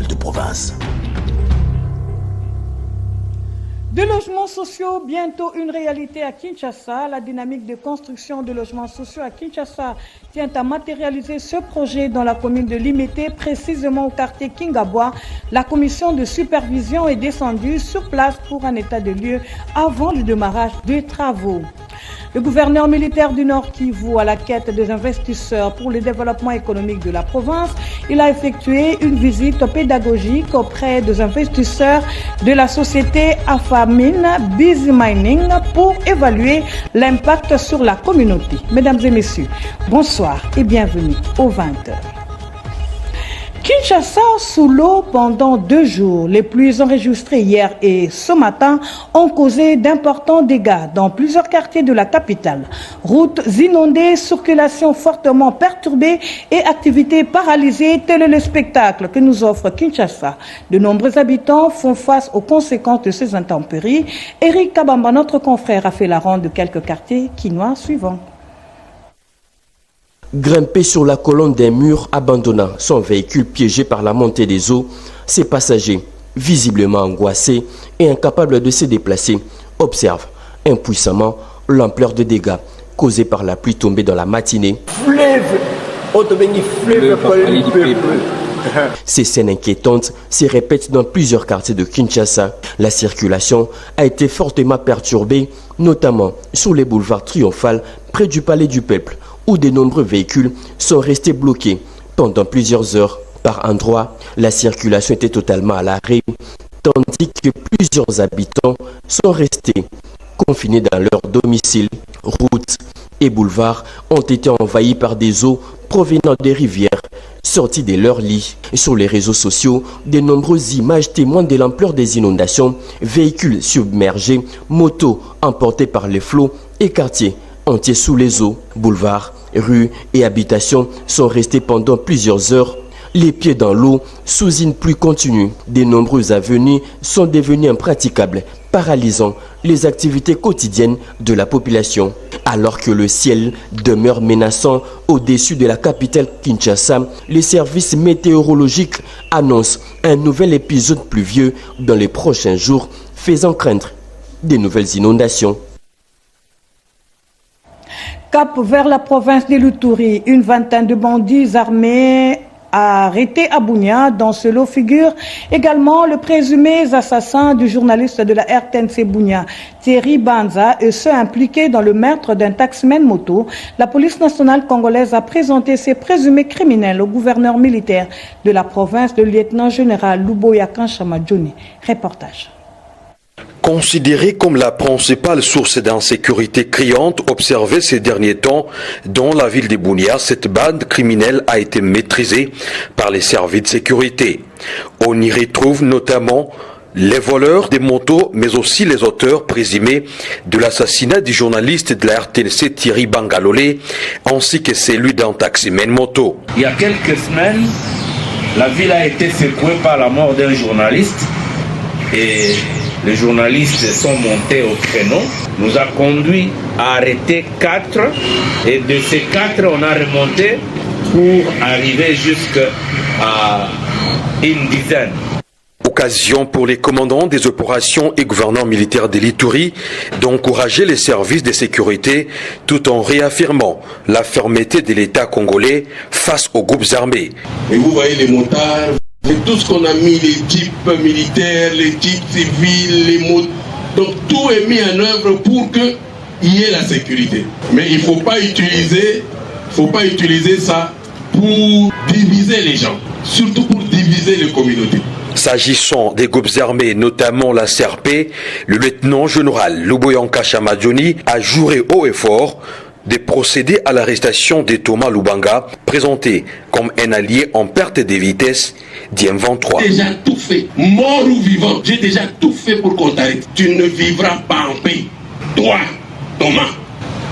national de province. Des logements sociaux, bientôt une réalité à Kinshasa. La dynamique de construction de logements sociaux à Kinshasa tient à matérialiser ce projet dans la commune de Limete, précisément au quartier Kingabwa. La commission de supervision est descendue sur place pour un état de lieu avant le démarrage des travaux. Le gouverneur militaire du Nord Kivu, à la quête des investisseurs pour le développement économique de la province, il a effectué une visite pédagogique auprès des investisseurs de la société Afamine Busy Mining pour évaluer l'impact sur la communauté. Mesdames et messieurs, bonsoir et bienvenue au 20h. Kinshasa sous l'eau pendant 2 jours. Les pluies enregistrées hier et ce matin ont causé d'importants dégâts dans plusieurs quartiers de la capitale. Routes inondées, circulation fortement perturbée et activités paralysées, tel est le spectacle que nous offre Kinshasa. De nombreux habitants font face aux conséquences de ces intempéries. Eric Kabamba, notre confrère, a fait la ronde de quelques quartiers quinois suivants. Grimpé sur la colonne d'un mur, abandonnant son véhicule piégé par la montée des eaux, ses passagers, visiblement angoissés et incapables de se déplacer, observent impuissamment l'ampleur des dégâts causés par la pluie tombée dans la matinée. Ces scènes inquiétantes se répètent dans plusieurs quartiers de Kinshasa. La circulation a été fortement perturbée, notamment sur les boulevards Triomphal près du Palais du Peuple, où de nombreux véhicules sont restés bloqués pendant plusieurs heures. Par endroits, la circulation était totalement à l'arrêt, tandis que plusieurs habitants sont restés confinés dans leur domicile. Routes et boulevards ont été envahis par des eaux provenant des rivières sorties de leurs lits. Sur les réseaux sociaux, de nombreuses images témoignent de l'ampleur des inondations, véhicules submergés, motos emportées par les flots et quartiers entiers sous les eaux. Boulevards, rues et habitations sont restés pendant plusieurs heures, les pieds dans l'eau, sous une pluie continue. De nombreuses avenues sont devenues impraticables, paralysant les activités quotidiennes de la population. Alors que le ciel demeure menaçant au-dessus de la capitale Kinshasa, les services météorologiques annoncent un nouvel épisode pluvieux dans les prochains jours, faisant craindre de nouvelles inondations. Cap vers la province de l'Uturi, une vingtaine de bandits armés arrêtés à Bunia. Dans ce lot figure également le présumé assassin du journaliste de la RTNC Bunia, Thierry Banza, et ceux impliqués dans le meurtre d'un taximan moto. La police nationale congolaise a présenté ces présumés criminels au gouverneur militaire de la province, le lieutenant-général Luboya Kanchama Johnny. Reportage. Considérée comme la principale source d'insécurité criante observée ces derniers temps dans la ville de Bunia, cette bande criminelle a été maîtrisée par les services de sécurité. On y retrouve notamment les voleurs des motos, mais aussi les auteurs présumés de l'assassinat du journaliste de la RTNC Thierry Bangalolé, ainsi que celui d'un taximan moto. Il y a quelques semaines, la ville a été secouée par la mort d'un journaliste et les journalistes sont montés au créneau, nous a conduit à arrêter 4 et de ces 4 on a remonté pour arriver jusqu'à une dizaine. Occasion pour les commandants des opérations et gouverneurs militaires de l'Ituri d'encourager les services de sécurité tout en réaffirmant la fermeté de l'État congolais face aux groupes armés. Et vous voyez les motards, et tout ce qu'on a mis, les jeeps militaires, les jeeps civils, les motos, donc tout est mis en œuvre pour qu'il y ait la sécurité. Mais il ne faut pas utiliser ça pour diviser les gens, surtout pour diviser les communautés. S'agissant des groupes armés, notamment la CRP, le lieutenant-général Luboya Kanchama Johnny a juré haut et fort de procéder à l'arrestation de Thomas Lubanga, présenté comme un allié en perte de vitesse d'M23. J'ai déjà tout fait, mort ou vivant, j'ai déjà tout fait pour qu'on t'arrête. Tu ne vivras pas en paix, toi, Thomas.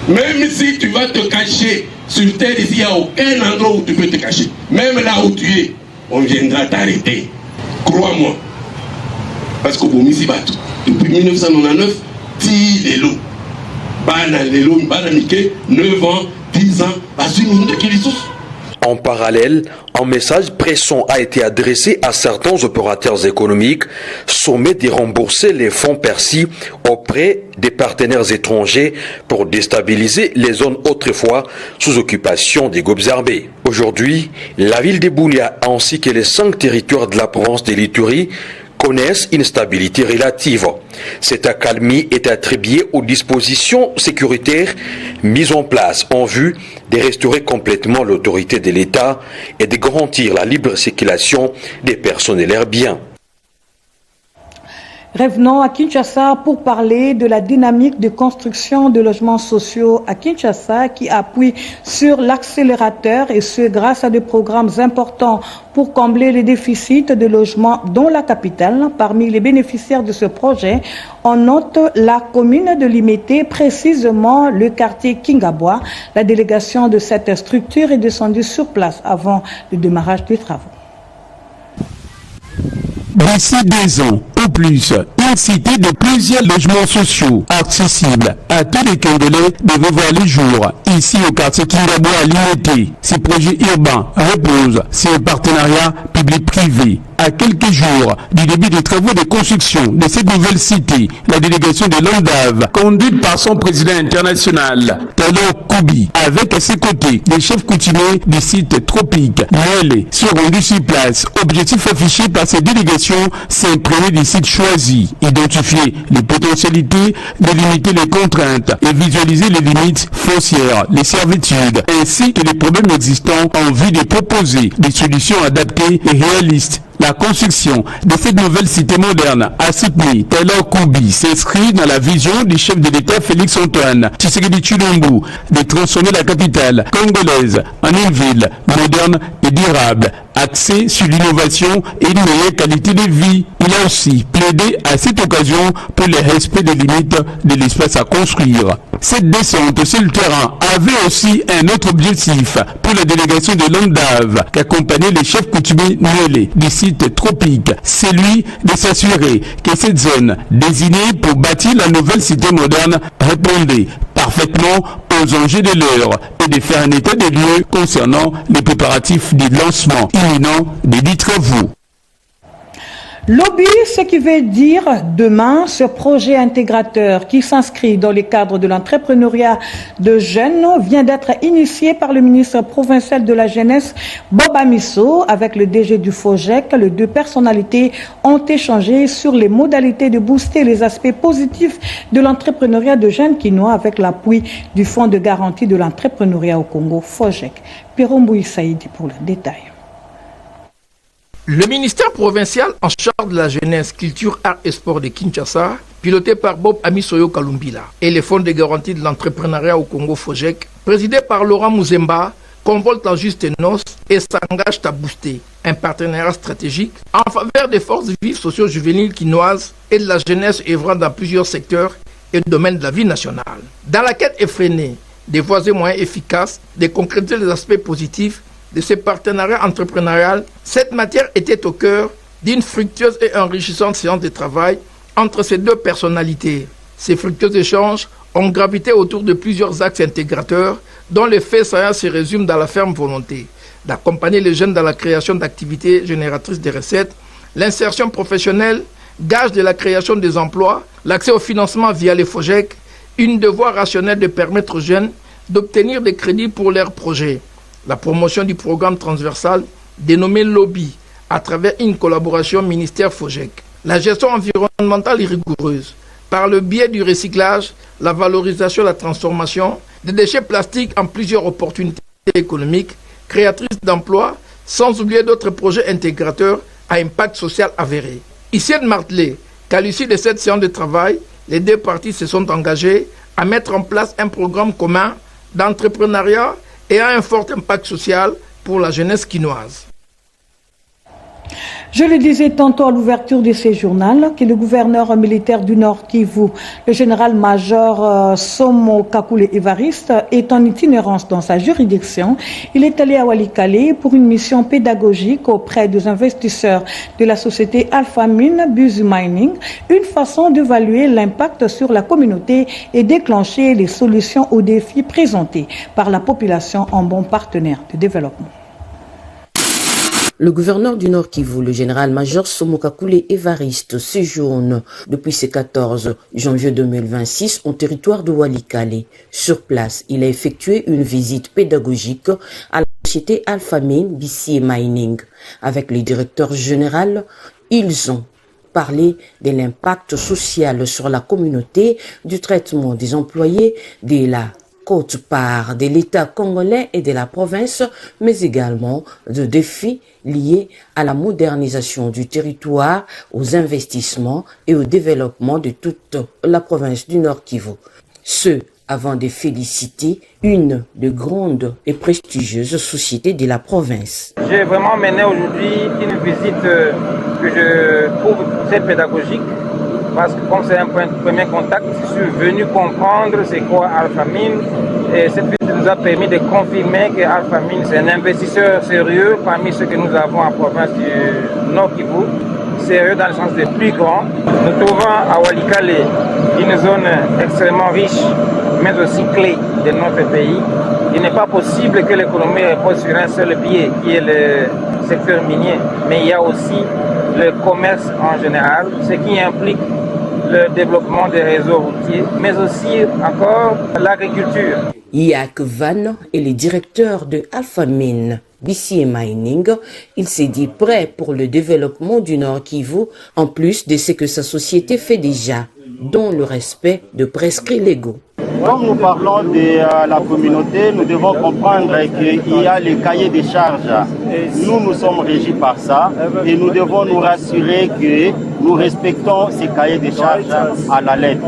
Même si tu vas te cacher sur terre, il n'y a aucun endroit où tu peux te cacher. Même là où tu es, on viendra t'arrêter. Crois-moi. Parce que pour Missy Batou, depuis 1999, ti les lots. Bana les lots, bana Miké, 9 ans, 10 ans, pas une minute qui les souffre. En parallèle, un message pressant a été adressé à certains opérateurs économiques, sommés de rembourser les fonds perçus auprès des partenaires étrangers pour déstabiliser les zones autrefois sous occupation des groupes armés. Aujourd'hui, la ville de Bunia ainsi que les 5 territoires de la province de l'Ituri connaissent une stabilité relative. Cette accalmie est attribuée aux dispositions sécuritaires mises en place en vue de restaurer complètement l'autorité de l'État et de garantir la libre circulation des personnes et leurs biens. Revenons à Kinshasa pour parler de la dynamique de construction de logements sociaux à Kinshasa qui appuie sur l'accélérateur et ce grâce à des programmes importants pour combler les déficits de logements dans la capitale. Parmi les bénéficiaires de ce projet, on note la commune de Limete, précisément le quartier Kingabwa. La délégation de cette structure est descendue sur place avant le démarrage des travaux. D'ici 2 ans ou plus, une cité de plusieurs logements sociaux accessibles à tous les Congolais devait voir le jour ici au quartier Kingabwa à Limete. Ces projets urbains reposent sur un partenariat public-privé. À quelques jours du début des travaux de construction de cette nouvelle cité, la délégation de l'ONDAV, conduite par son président international, Talo Koubi, avec à ses côtés les chefs coutumiers du site tropique, Noël, sont rendus sur place. Objectif affiché par cette délégation, s'imprégner des sites choisis, identifier les potentialités, délimiter les contraintes et visualiser les limites foncières, les servitudes, ainsi que les problèmes existants en vue de proposer des solutions adaptées et réalistes. La construction de cette nouvelle cité moderne a soutenu Taylor Koubi s'inscrit dans la vision du chef de l'État Félix Antoine Tshisekedi Tshilombo de transformer la capitale congolaise en une ville moderne et durable, axée sur l'innovation et une meilleure qualité de vie. Il a aussi plaidé à cette occasion pour le respect des limites de l'espace à construire. Cette descente sur le terrain avait aussi un autre objectif pour la délégation de l'ONDAV qui accompagnait les chefs coutumiers Noël du site tropique, celui de s'assurer que cette zone désignée pour bâtir la nouvelle cité moderne répondait parfaitement aux enjeux de l'heure et de faire un état des lieux concernant les préparatifs du lancement imminent des dits travaux. Lobby, ce qui veut dire demain, ce projet intégrateur qui s'inscrit dans le cadre de l'entrepreneuriat de jeunes vient d'être initié par le ministre provincial de la Jeunesse, Bob Amisso, avec le DG du FOGEC. Les 2 personnalités ont échangé sur les modalités de booster les aspects positifs de l'entrepreneuriat de jeunes quinois avec l'appui du Fonds de garantie de l'entrepreneuriat au Congo, FOGEC. Peromboui Saïdi pour le détail. Le ministère provincial en charge de la jeunesse, culture, art et sport de Kinshasa, piloté par Bob Amisoyo Kalumbila, et les fonds de garantie de l'entrepreneuriat au Congo FOGEC, présidé par Laurent Mouzemba, convolte en juste noces et s'engage à booster un partenariat stratégique en faveur des forces vives socio-juvéniles quinoises et de la jeunesse œuvrant dans plusieurs secteurs et domaines de la vie nationale. Dans la quête effrénée des voies et moyens efficaces de concrétiser les aspects positifs de ce partenariat entrepreneurial, cette matière était au cœur d'une fructueuse et enrichissante séance de travail entre ces 2 personnalités. Ces fructueux échanges ont gravité autour de plusieurs axes intégrateurs dont les faits saillants se résument dans la ferme volonté d'accompagner les jeunes dans la création d'activités génératrices de recettes, l'insertion professionnelle, gage de la création des emplois, l'accès au financement via les FOGEC, une devoir rationnelle de permettre aux jeunes d'obtenir des crédits pour leurs projets. La promotion du programme transversal dénommé Lobby à travers une collaboration ministère-FOGEC. La gestion environnementale est rigoureuse par le biais du recyclage, la valorisation, la transformation des déchets plastiques en plusieurs opportunités économiques, créatrices d'emplois, sans oublier d'autres projets intégrateurs à impact social avéré. Ici de marteler qu'à l'issue de cette séance de travail, les 2 parties se sont engagées à mettre en place un programme commun d'entrepreneuriat et a un fort impact social pour la jeunesse quinoise. Je le disais tantôt à l'ouverture de ce journal que le gouverneur militaire du Nord Kivu, le général-major Somo Kakule Evariste, est en itinérance dans sa juridiction. Il est allé à Walikale pour une mission pédagogique auprès des investisseurs de la société Alpha Mine Buzu Mining, une façon d'évaluer l'impact sur la communauté et déclencher les solutions aux défis présentés par la population en bon partenaire de développement. Le gouverneur du Nord Kivu, le général-major Somokakule Evariste, séjourne depuis ce 14 janvier 2026 au territoire de Walikale. Sur place, il a effectué une visite pédagogique à la société Alphamine BC Mining. Avec le directeur général, ils ont parlé de l'impact social sur la communauté, du traitement des employés, de la quote-part de l'État congolais et de la province, mais également de défis liés à la modernisation du territoire, aux investissements et au développement de toute la province du Nord Kivu. Ce avant de féliciter une des grandes et prestigieuses sociétés de la province. J'ai vraiment mené aujourd'hui une visite que je trouve très pédagogique, parce que comme c'est un premier contact, je suis venu comprendre c'est quoi Alphamine, et cette visite nous a permis de confirmer que Alphamine c'est un investisseur sérieux parmi ceux que nous avons en province du Nord Kivu, sérieux dans le sens des plus grands. Nous trouvons à Walikale une zone extrêmement riche, mais aussi clé de notre pays. Il n'est pas possible que l'économie repose sur un seul pied, qui est le secteur minier, mais il y a aussi le commerce en général, ce qui implique le développement des réseaux routiers, mais aussi encore l'agriculture. Yak Van est le directeur de Alphamine BC Mining. Il s'est dit prêt pour le développement du Nord Kivu, en plus de ce que sa société fait déjà, dont le respect de prescrits légaux. Comme nous parlons de la communauté, nous devons comprendre qu'il y a les cahiers des charges. Nous sommes régis par ça et nous devons nous rassurer que nous respectons ces cahiers des charges à la lettre.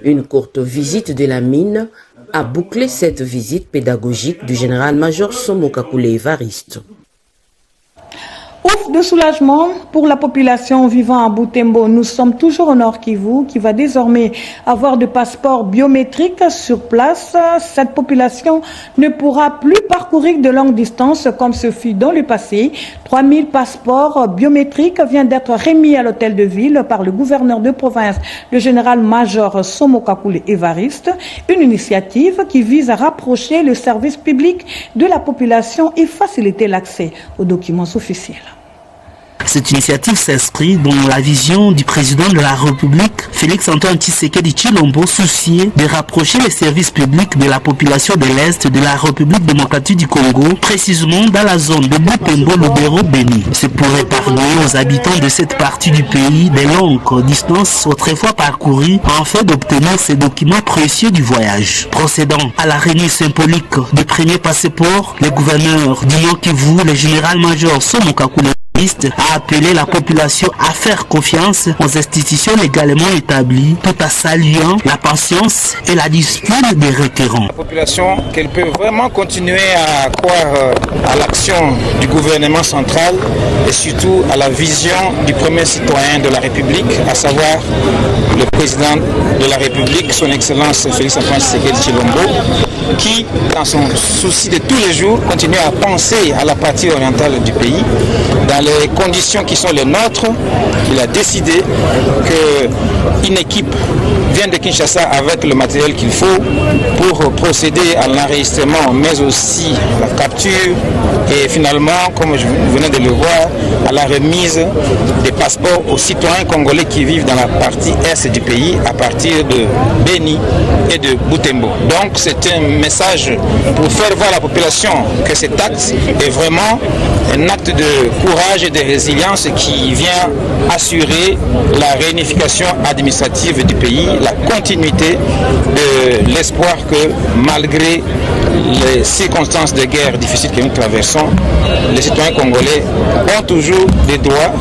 Une courte visite de la mine a bouclé cette visite pédagogique du général-major Somokakule Evariste. Ouf de soulagement pour la population vivant à Butembo. Nous sommes toujours au Nord Kivu, qui va désormais avoir de passeports biométriques sur place. Cette population ne pourra plus parcourir de longues distances comme ce fut dans le passé. 3000 passeports biométriques viennent d'être remis à l'hôtel de ville par le gouverneur de province, le général-major Somokakule Evariste. Une initiative qui vise à rapprocher le service public de la population et faciliter l'accès aux documents officiels. Cette initiative s'inscrit dans la vision du président de la République, Félix-Antoine Tshisekedi Tshilombo, soucié de rapprocher les services publics de la population de l'Est de la République démocratique du Congo, précisément dans la zone de Butembo-Lubero-Beni. C'est pour épargner aux habitants de cette partie du pays des longues distances autrefois parcourues afin d'obtenir ces documents précieux du voyage. Procédant à la remise symbolique du premier passeport, le gouverneur du Nord Kivu, le général-major Somokakule a appelé la population à faire confiance aux institutions légalement établies tout en saluant la patience et la discipline des requérants. La population, qu'elle peut vraiment continuer à croire à l'action du gouvernement central et surtout à la vision du premier citoyen de la République, à savoir le président de la République, son Excellence Félix-Antoine Tshisekedi Tshilombo, qui, dans son souci de tous les jours, continue à penser à la partie orientale du pays. Dans les conditions qui sont les nôtres, il a décidé qu'une équipe vienne de Kinshasa avec le matériel qu'il faut pour procéder à l'enregistrement, mais aussi la capture et finalement, comme vous venez de le voir, à la remise des passeports aux citoyens congolais qui vivent dans la partie est du pays à partir de Beni et de Butembo. Donc c'est un message pour faire voir à la population que cet acte est vraiment un acte de courage et de résilience qui vient assurer la réunification administrative du pays, la continuité de l'espoir que malgré les circonstances de guerre difficiles que nous traversons, les citoyens congolais ont toujours des droits,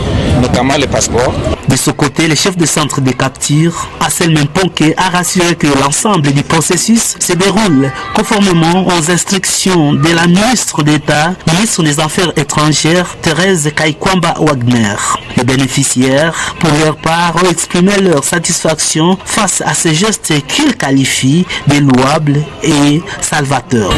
notamment le passeport. De ce côté, le chef de centre de capture, Assel Memponke, a rassuré que l'ensemble du processus se déroule conformément aux instructions de la ministre d'État, ministre des Affaires étrangères, Thérèse Kaikwamba Wagner. Les bénéficiaires, pour leur part, ont exprimé leur satisfaction face à ce geste qu'ils qualifient de louable et salvateur.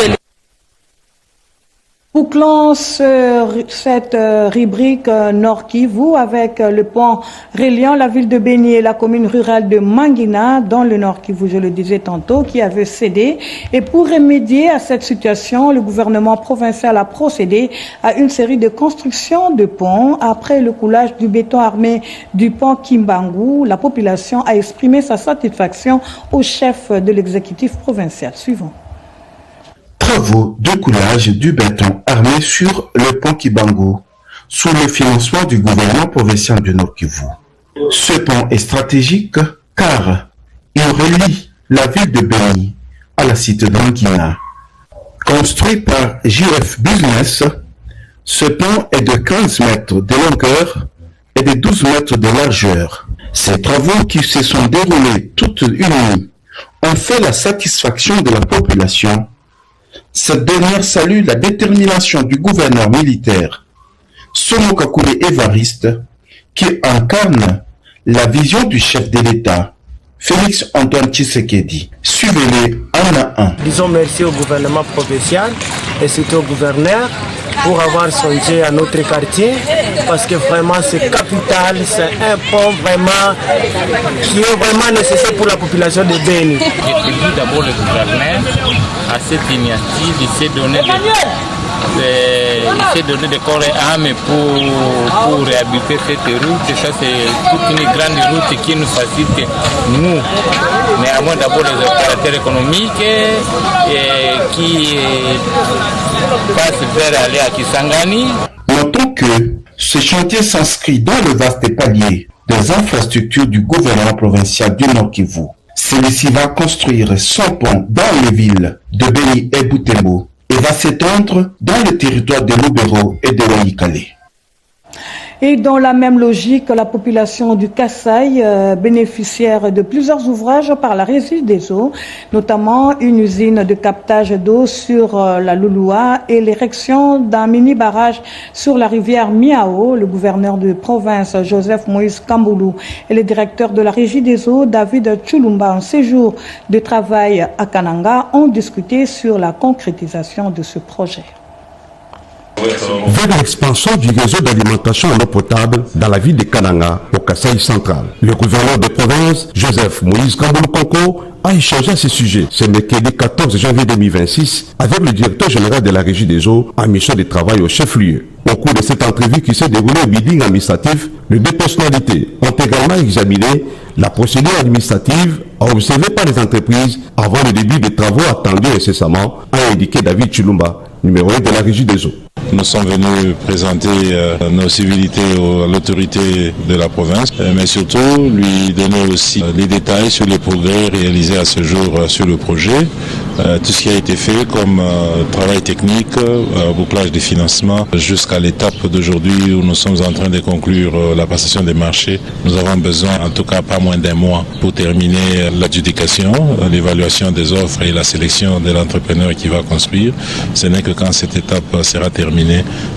Bouclons cette rubrique Nord Kivu avec le pont reliant la ville de Beni et la commune rurale de Mangina dans le Nord Kivu, je le disais tantôt, qui avait cédé. Et pour remédier à cette situation, le gouvernement provincial a procédé à une série de constructions de ponts. Après le coulage du béton armé du pont Kimbangu, la population a exprimé sa satisfaction au chef de l'exécutif provincial. Suivant. Travaux de coulage du béton armé sur le pont Kimbangu, sous le financement du gouvernement provincial du Nord Kivu. Ce pont est stratégique car il relie la ville de Beni à la cité d'Angina. Construit par JF Business, ce pont est de 15 mètres de longueur et de 12 mètres de largeur. Ces travaux qui se sont déroulés toute une nuit ont fait la satisfaction de la population. Cette dernière salue la détermination du gouverneur militaire Somoka Koulé Évariste qui incarne la vision du chef de l'État, Félix Antoine Tshisekedi. Suivez-les un à un. Disons merci au gouvernement provincial et surtout au gouverneur pour avoir songé à notre quartier parce que vraiment c'est capital, c'est un pont vraiment qui est vraiment nécessaire pour la population de Beni. J'ai dit d'abord le gouverneur à cette initiative, il s'est donné des corps et âme pour réhabiliter cette route. Et ça c'est toute une grande route qui nous facilite nous, néanmoins d'abord les opérateurs économiques qui passent vers aller à Kisangani. Notons que ce chantier s'inscrit dans le vaste palier des infrastructures du gouvernement provincial du Nord Kivu. Celui-ci va construire 100 ponts dans les villes de Beni et Butembo et va s'étendre dans le territoire de Lubero et de Walikale. Et dans la même logique, la population du Kasaï bénéficiaire de plusieurs ouvrages par la Régie des eaux, notamment une usine de captage d'eau sur la Louloua et l'érection d'un mini-barrage sur la rivière Miao. Le gouverneur de province, Joseph Moïse Kamboulou, et le directeur de la Régie des eaux, David Chulumba, en séjour de travail à Kananga, ont discuté sur la concrétisation de ce projet. Vers l'expansion du réseau d'alimentation en eau potable dans la ville de Kananga, au Kasaï central. Le gouverneur de province, Joseph Moïse Kamboulou Koko, a échangé à ce sujet ce mercredi 14 janvier 2026 avec le directeur général de la Régie des eaux en mission de travail au chef-lieu. Au cours de cette entrevue qui s'est déroulée au meeting administratif, les deux personnalités ont également examiné la procédure administrative observée par les entreprises avant le début des travaux attendus incessamment, a indiqué David Chulumba, numéro 1 de la Régie des eaux. Nous sommes venus présenter nos civilités à l'autorité de la province, mais surtout lui donner aussi les détails sur les progrès réalisés à ce jour sur le projet, tout ce qui a été fait comme travail technique, bouclage des financements, jusqu'à l'étape d'aujourd'hui où nous sommes en train de conclure la passation des marchés. Nous avons besoin, en tout cas pas moins d'un mois, pour terminer l'adjudication, l'évaluation des offres et la sélection de l'entrepreneur qui va construire. Ce n'est que quand cette étape sera terminée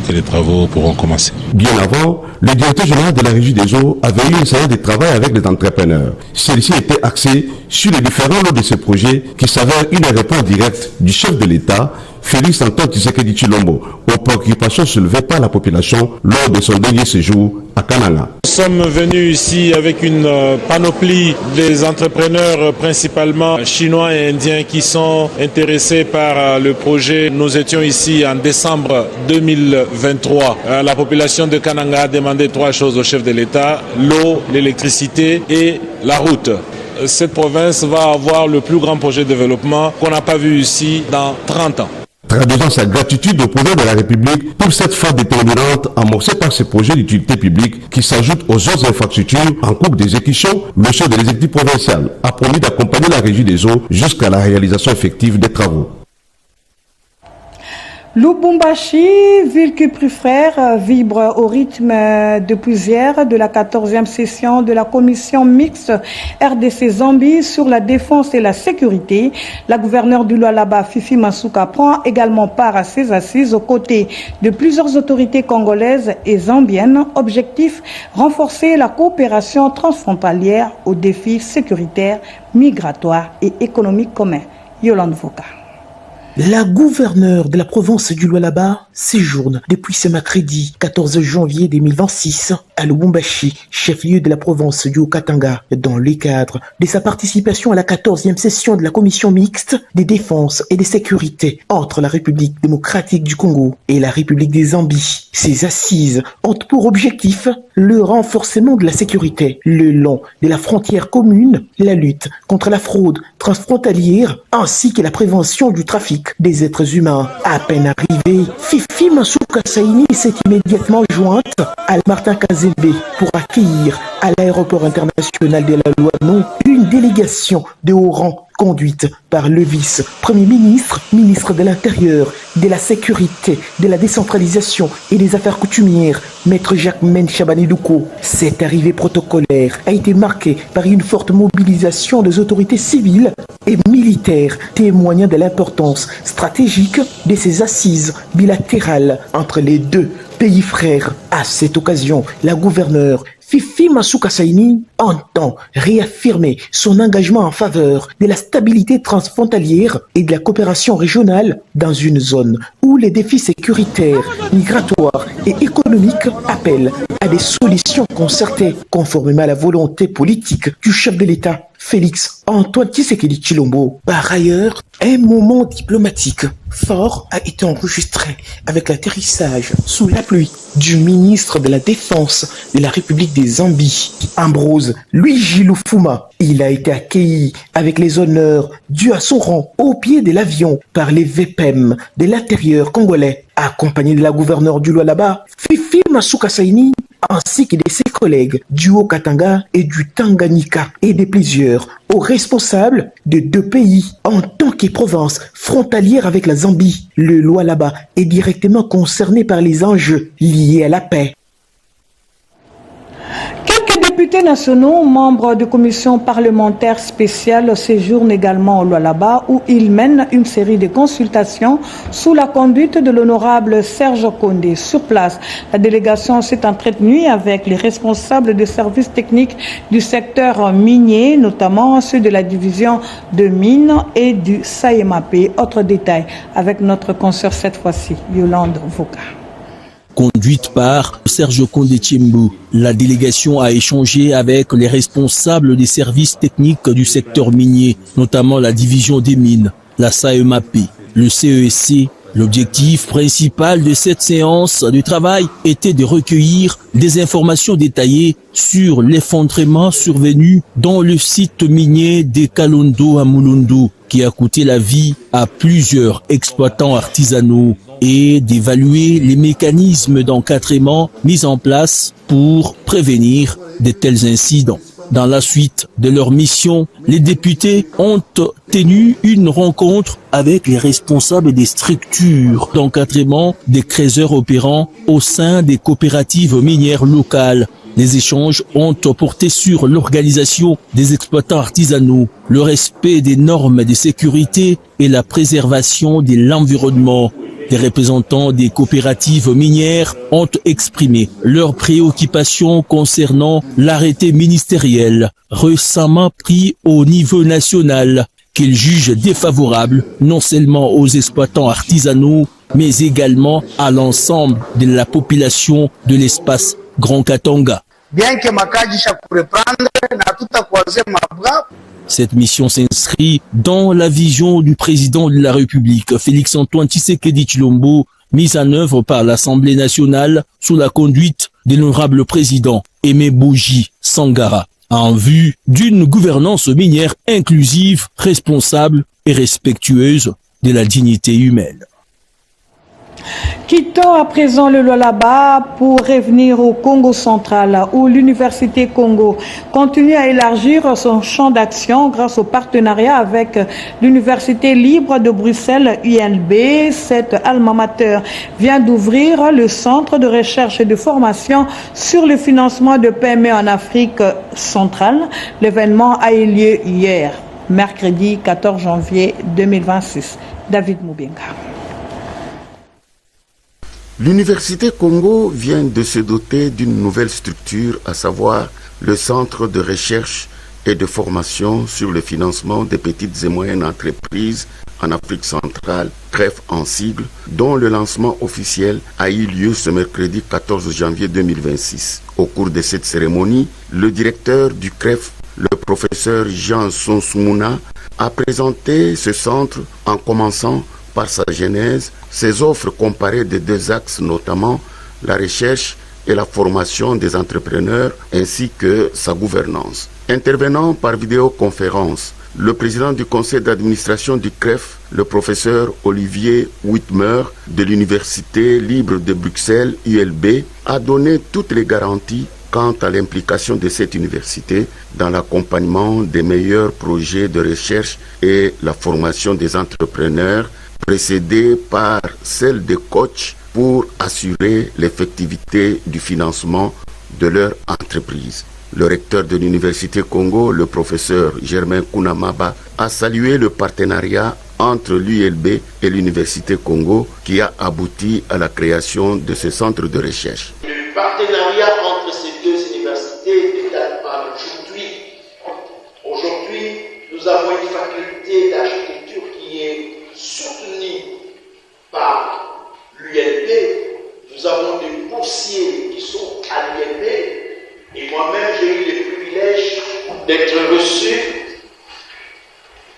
que les travaux pourront commencer. Bien avant, le directeur général de la Régie des eaux avait eu une série de travail avec les entrepreneurs. Celui-ci était axé sur les différents lots de ce projet qui s'avère une réponse directe du chef de l'État, Félix Antoine Tshisekedi Tshilombo, aux préoccupations soulevées par la population lors de son dernier séjour à Kananga. Nous sommes venus ici avec une panoplie des entrepreneurs principalement chinois et indiens qui sont intéressés par le projet. Nous étions ici en décembre 2023. La population de Kananga a demandé 3 choses au chef de l'État: l'eau, l'électricité et la route. Cette province va avoir le plus grand projet de développement qu'on n'a pas vu ici dans 30 ans. Traduisant sa gratitude au président de la République pour cette phase déterminante amorcée par ce projet d'utilité publique qui s'ajoute aux autres infrastructures en cours d'exécution, le chef de l'exécutif provincial a promis d'accompagner la Régie des eaux jusqu'à la réalisation effective des travaux. Lubumbashi, ville qui plus frère, vibre au rythme depuis hier de la 14e session de la commission mixte RDC Zambie sur la défense et la sécurité. La gouverneure du Lualaba, Fifi Masuka, prend également part à ces assises aux côtés de plusieurs autorités congolaises et zambiennes. Objectif, renforcer la coopération transfrontalière aux défis sécuritaires, migratoires et économiques communs. Yolande Voka. La gouverneure de la province du Lualaba séjourne depuis ce mercredi 14 janvier 2026 à Lubumbashi, chef-lieu de la province du Haut-Katanga, dans le cadre de sa participation à la 14e session de la commission mixte des défenses et des sécurités entre la République démocratique du Congo et la République des Zambie. Ces assises ont pour objectif le renforcement de la sécurité le long de la frontière commune, la lutte contre la fraude transfrontalière ainsi que la prévention du trafic des êtres humains. À peine arrivée, Fifi Masuka Saini s'est immédiatement jointe à Martin Kazembe pour accueillir à l'aéroport international de la Louanon une délégation de haut rang conduite par le vice-premier ministre, ministre de l'Intérieur, de la Sécurité, de la Décentralisation et des Affaires coutumières, Maître Jacques-Men Chabanidouko. Cette arrivée protocolaire a été marquée par une forte mobilisation des autorités civiles et militaires, témoignant de l'importance stratégique de ces assises bilatérales entre les deux pays frères. À cette occasion, la gouverneure Fifi Masuka Saini entend réaffirmer son engagement en faveur de la stabilité transfrontalière et de la coopération régionale dans une zone où les défis sécuritaires, migratoires et économiques appellent à des solutions concertées conformément à la volonté politique du chef de l'État, Félix Antoine Tshisekedi Tshilombo. Par ailleurs, un moment diplomatique fort a été enregistré avec l'atterrissage sous la pluie du ministre de la Défense de la République des Zambie, Ambrose Luigi Lufuma. Il a été accueilli avec les honneurs dus à son rang au pied de l'avion par les VPM de l'intérieur congolais, accompagné de la gouverneure du Lualaba, Fifi Masuka Saini, ainsi que de ses collègues du Haut-Katanga et du Tanganyika et de plusieurs hauts responsables de deux pays. En tant que province frontalière avec la Zambie, le Lualaba est directement concerné par les enjeux liés à la paix. Quelques députés nationaux, membres de commissions parlementaires spéciales, séjournent également au Lualaba où ils mènent une série de consultations sous la conduite de l'honorable Serge Condé. Sur place, la délégation s'est entretenue avec les responsables des services techniques du secteur minier, notamment ceux de la division de mines et du SAEMAP. Autre détail avec notre consoeur cette fois-ci, Yolande Voka. Conduite par Serge Condé Tshimbu, la délégation a échangé avec les responsables des services techniques du secteur minier, notamment la division des mines, la SAEMAP, le CESC. L'objectif principal de cette séance de travail était de recueillir des informations détaillées sur l'effondrement survenu dans le site minier de Kalondo à Mulundu, qui a coûté la vie à plusieurs exploitants artisanaux, et d'évaluer les mécanismes d'encadrement mis en place pour prévenir de tels incidents. Dans la suite de leur mission, les députés ont tenu une rencontre avec les responsables des structures d'encadrement des creuseurs opérants au sein des coopératives minières locales. Les échanges ont porté sur l'organisation des exploitants artisanaux, le respect des normes de sécurité et la préservation de l'environnement. Les représentants des coopératives minières ont exprimé leurs préoccupations concernant l'arrêté ministériel récemment pris au niveau national qu'ils jugent défavorable non seulement aux exploitants artisanaux mais également à l'ensemble de la population de l'espace Grand Katanga. Cette mission s'inscrit dans la vision du président de la République, Félix Antoine Tshisekedi Tshilombo, mise en œuvre par l'Assemblée nationale sous la conduite de l'honorable président Aimé Boji Sangara, en vue d'une gouvernance minière inclusive, responsable et respectueuse de la dignité humaine. Quittons à présent le Lualaba pour revenir au Congo central où l'Université Congo continue à élargir son champ d'action grâce au partenariat avec l'Université libre de Bruxelles UNB. Cette alma mater vient d'ouvrir le centre de recherche et de formation sur le financement de PME en Afrique centrale. L'événement a eu lieu hier, mercredi 14 janvier 2026. David Moubenga. L'Université Congo vient de se doter d'une nouvelle structure, à savoir le Centre de recherche et de formation sur le financement des petites et moyennes entreprises en Afrique centrale, CREF en sigle, dont le lancement officiel a eu lieu ce mercredi 14 janvier 2026. Au cours de cette cérémonie, le directeur du CREF, le professeur Jean Sonsmouna, a présenté ce centre en commençant par sa genèse, ses offres comparées de deux axes, notamment la recherche et la formation des entrepreneurs ainsi que sa gouvernance. Intervenant par vidéoconférence, le président du conseil d'administration du CREF, le professeur Olivier Whitmer de l'Université libre de Bruxelles, ULB, a donné toutes les garanties quant à l'implication de cette université dans l'accompagnement des meilleurs projets de recherche et la formation des entrepreneurs, précédée par celle des coachs pour assurer l'effectivité du financement de leur entreprise. Le recteur de l'Université Congo, le professeur Germain Kounamaba, a salué le partenariat entre l'ULB et l'Université Congo qui a abouti à la création de ce centre de recherche. Le partenariat entre ces deux universités ne date pas d'aujourd'hui. Aujourd'hui, nous avons une faculté d'architecture qui est soutenue par l'ULB. Nous avons des boursiers qui sont à l'ULB. Et moi-même, j'ai eu le privilège d'être reçu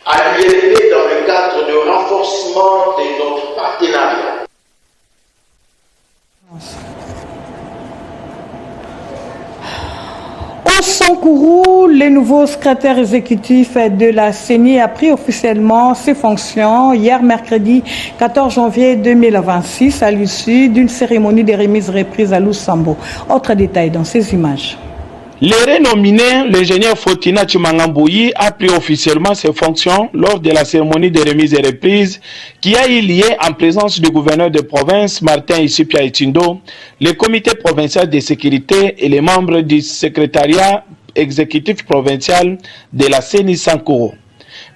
à l'ULB dans le cadre de renforcement de notre partenariat. Au Sankourou, le nouveau secrétaire exécutif de la CENI a pris officiellement ses fonctions hier mercredi 14 janvier 2026 à l'issue d'une cérémonie de remise reprise à Lusambo. Autre détail dans ces images. Le renominé, l'ingénieur Fortina Chimangamboyi, a pris officiellement ses fonctions lors de la cérémonie de remise et reprise qui a eu lieu en présence du gouverneur de province Martin Isipia Itindo, le comité provincial de sécurité et les membres du secrétariat exécutif provincial de la CENI Sankourou.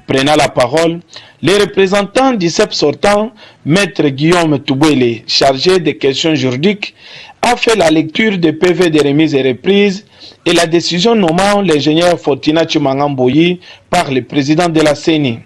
Prenant la parole, les représentants du CEP sortant, Maître Guillaume Toubouele, chargé des questions juridiques, a fait la lecture des PV de remise et reprise et la décision nommant l'ingénieur Fortina Chimangamboyi par le président de la CENI.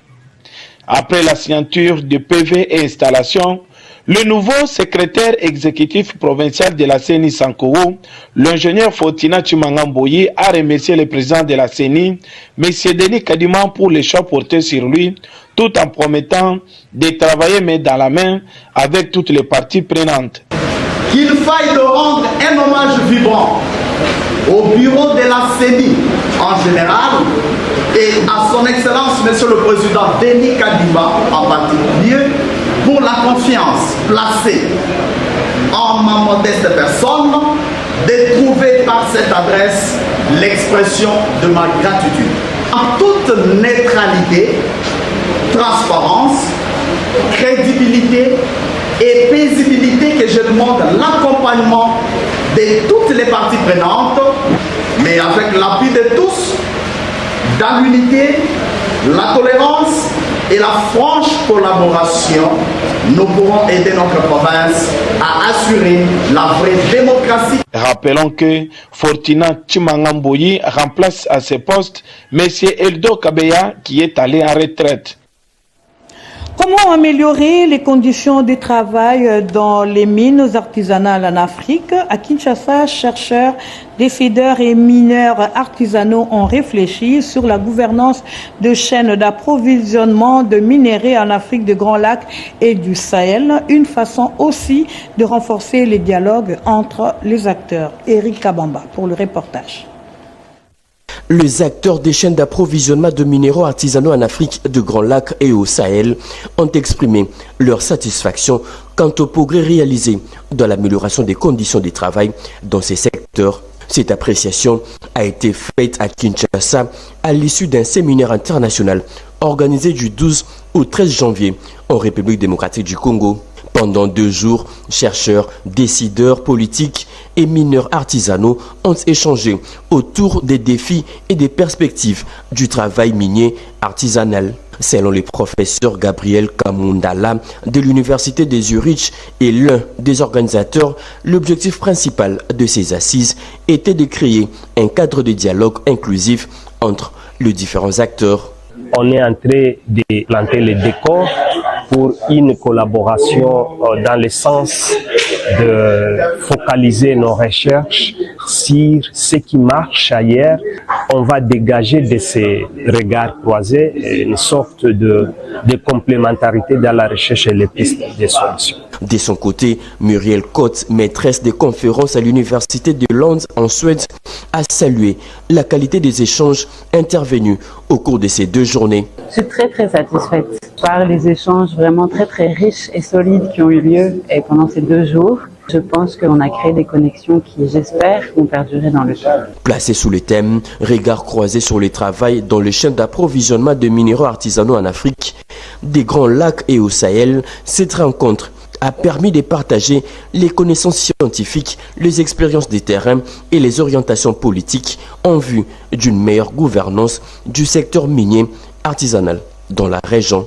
Après la signature du PV et installation, le nouveau secrétaire exécutif provincial de la CENI Sankourou, l'ingénieur Fortina Chimangamboyi, a remercié le président de la CENI, M. Denis Kadiman, pour les choix portés sur lui, tout en promettant de travailler main dans la main avec toutes les parties prenantes. Qu'il faille de rendre un hommage vibrant au bureau de la CENI en général et à son excellence Monsieur le Président Denis Kadima en particulier pour la confiance placée en ma modeste personne de trouver par cette adresse l'expression de ma gratitude. En toute neutralité, transparence, crédibilité et paisibilité que je demande l'accompagnement de toutes les parties prenantes, mais avec l'appui de tous, dans l'unité, la tolérance et la franche collaboration, nous pourrons aider notre province à assurer la vraie démocratie. Rappelons que Fortina Chimangamboyi remplace à ce poste M. Eldo Kabeya qui est allé en retraite. Comment améliorer les conditions de travail dans les mines artisanales en Afrique? À Kinshasa, chercheurs, décideurs et mineurs artisanaux ont réfléchi sur la gouvernance de chaînes d'approvisionnement de minerais en Afrique de Grand Lac et du Sahel, une façon aussi de renforcer les dialogues entre les acteurs. Eric Kabamba pour le reportage. Les acteurs des chaînes d'approvisionnement de minéraux artisanaux en Afrique de Grand Lac et au Sahel ont exprimé leur satisfaction quant au progrès réalisé dans l'amélioration des conditions de travail dans ces secteurs. Cette appréciation a été faite à Kinshasa à l'issue d'un séminaire international organisé du 12 au 13 janvier en République démocratique du Congo. Pendant 2 jours, chercheurs, décideurs politiques et mineurs artisanaux ont échangé autour des défis et des perspectives du travail minier artisanal. Selon le professeur Gabriel Kamundala de l'Université de Zurich et l'un des organisateurs, l'objectif principal de ces assises était de créer un cadre de dialogue inclusif entre les différents acteurs. on est en train de planter les décors pour une collaboration dans le sens de focaliser nos recherches sur ce qui marche ailleurs. On va dégager de ces regards croisés une sorte de complémentarité dans la recherche et les pistes de solutions. De son côté, Muriel Cotte, maîtresse des conférences à l'Université de Lund en Suède, a salué la qualité des échanges intervenus au cours de ces 2 journées. Je suis très satisfaite par les échanges vraiment très riches et solides qui ont eu lieu pendant ces 2 jours. Je pense qu'on a créé des connexions qui, j'espère, vont perdurer dans le temps. Placé sous le thème « Regard croisé sur le travail dans les chaînes d'approvisionnement de minéraux artisanaux en Afrique, des Grands Lacs et au Sahel », cette rencontre a permis de partager les connaissances scientifiques, les expériences des terrains et les orientations politiques en vue d'une meilleure gouvernance du secteur minier artisanal dans la région.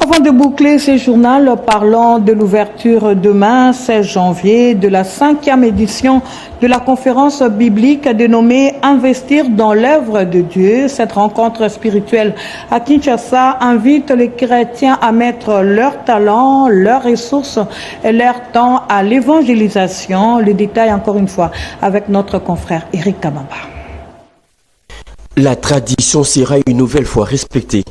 Avant de boucler ce journal, parlons de l'ouverture demain, 16 janvier, de la 5e édition de la conférence biblique dénommée « Investir dans l'œuvre de Dieu ». Cette rencontre spirituelle à Kinshasa invite les chrétiens à mettre leurs talents, leurs ressources et leur temps à l'évangélisation. Le détail, encore une fois, avec notre confrère Eric Kabamba. La tradition sera une nouvelle fois respectée.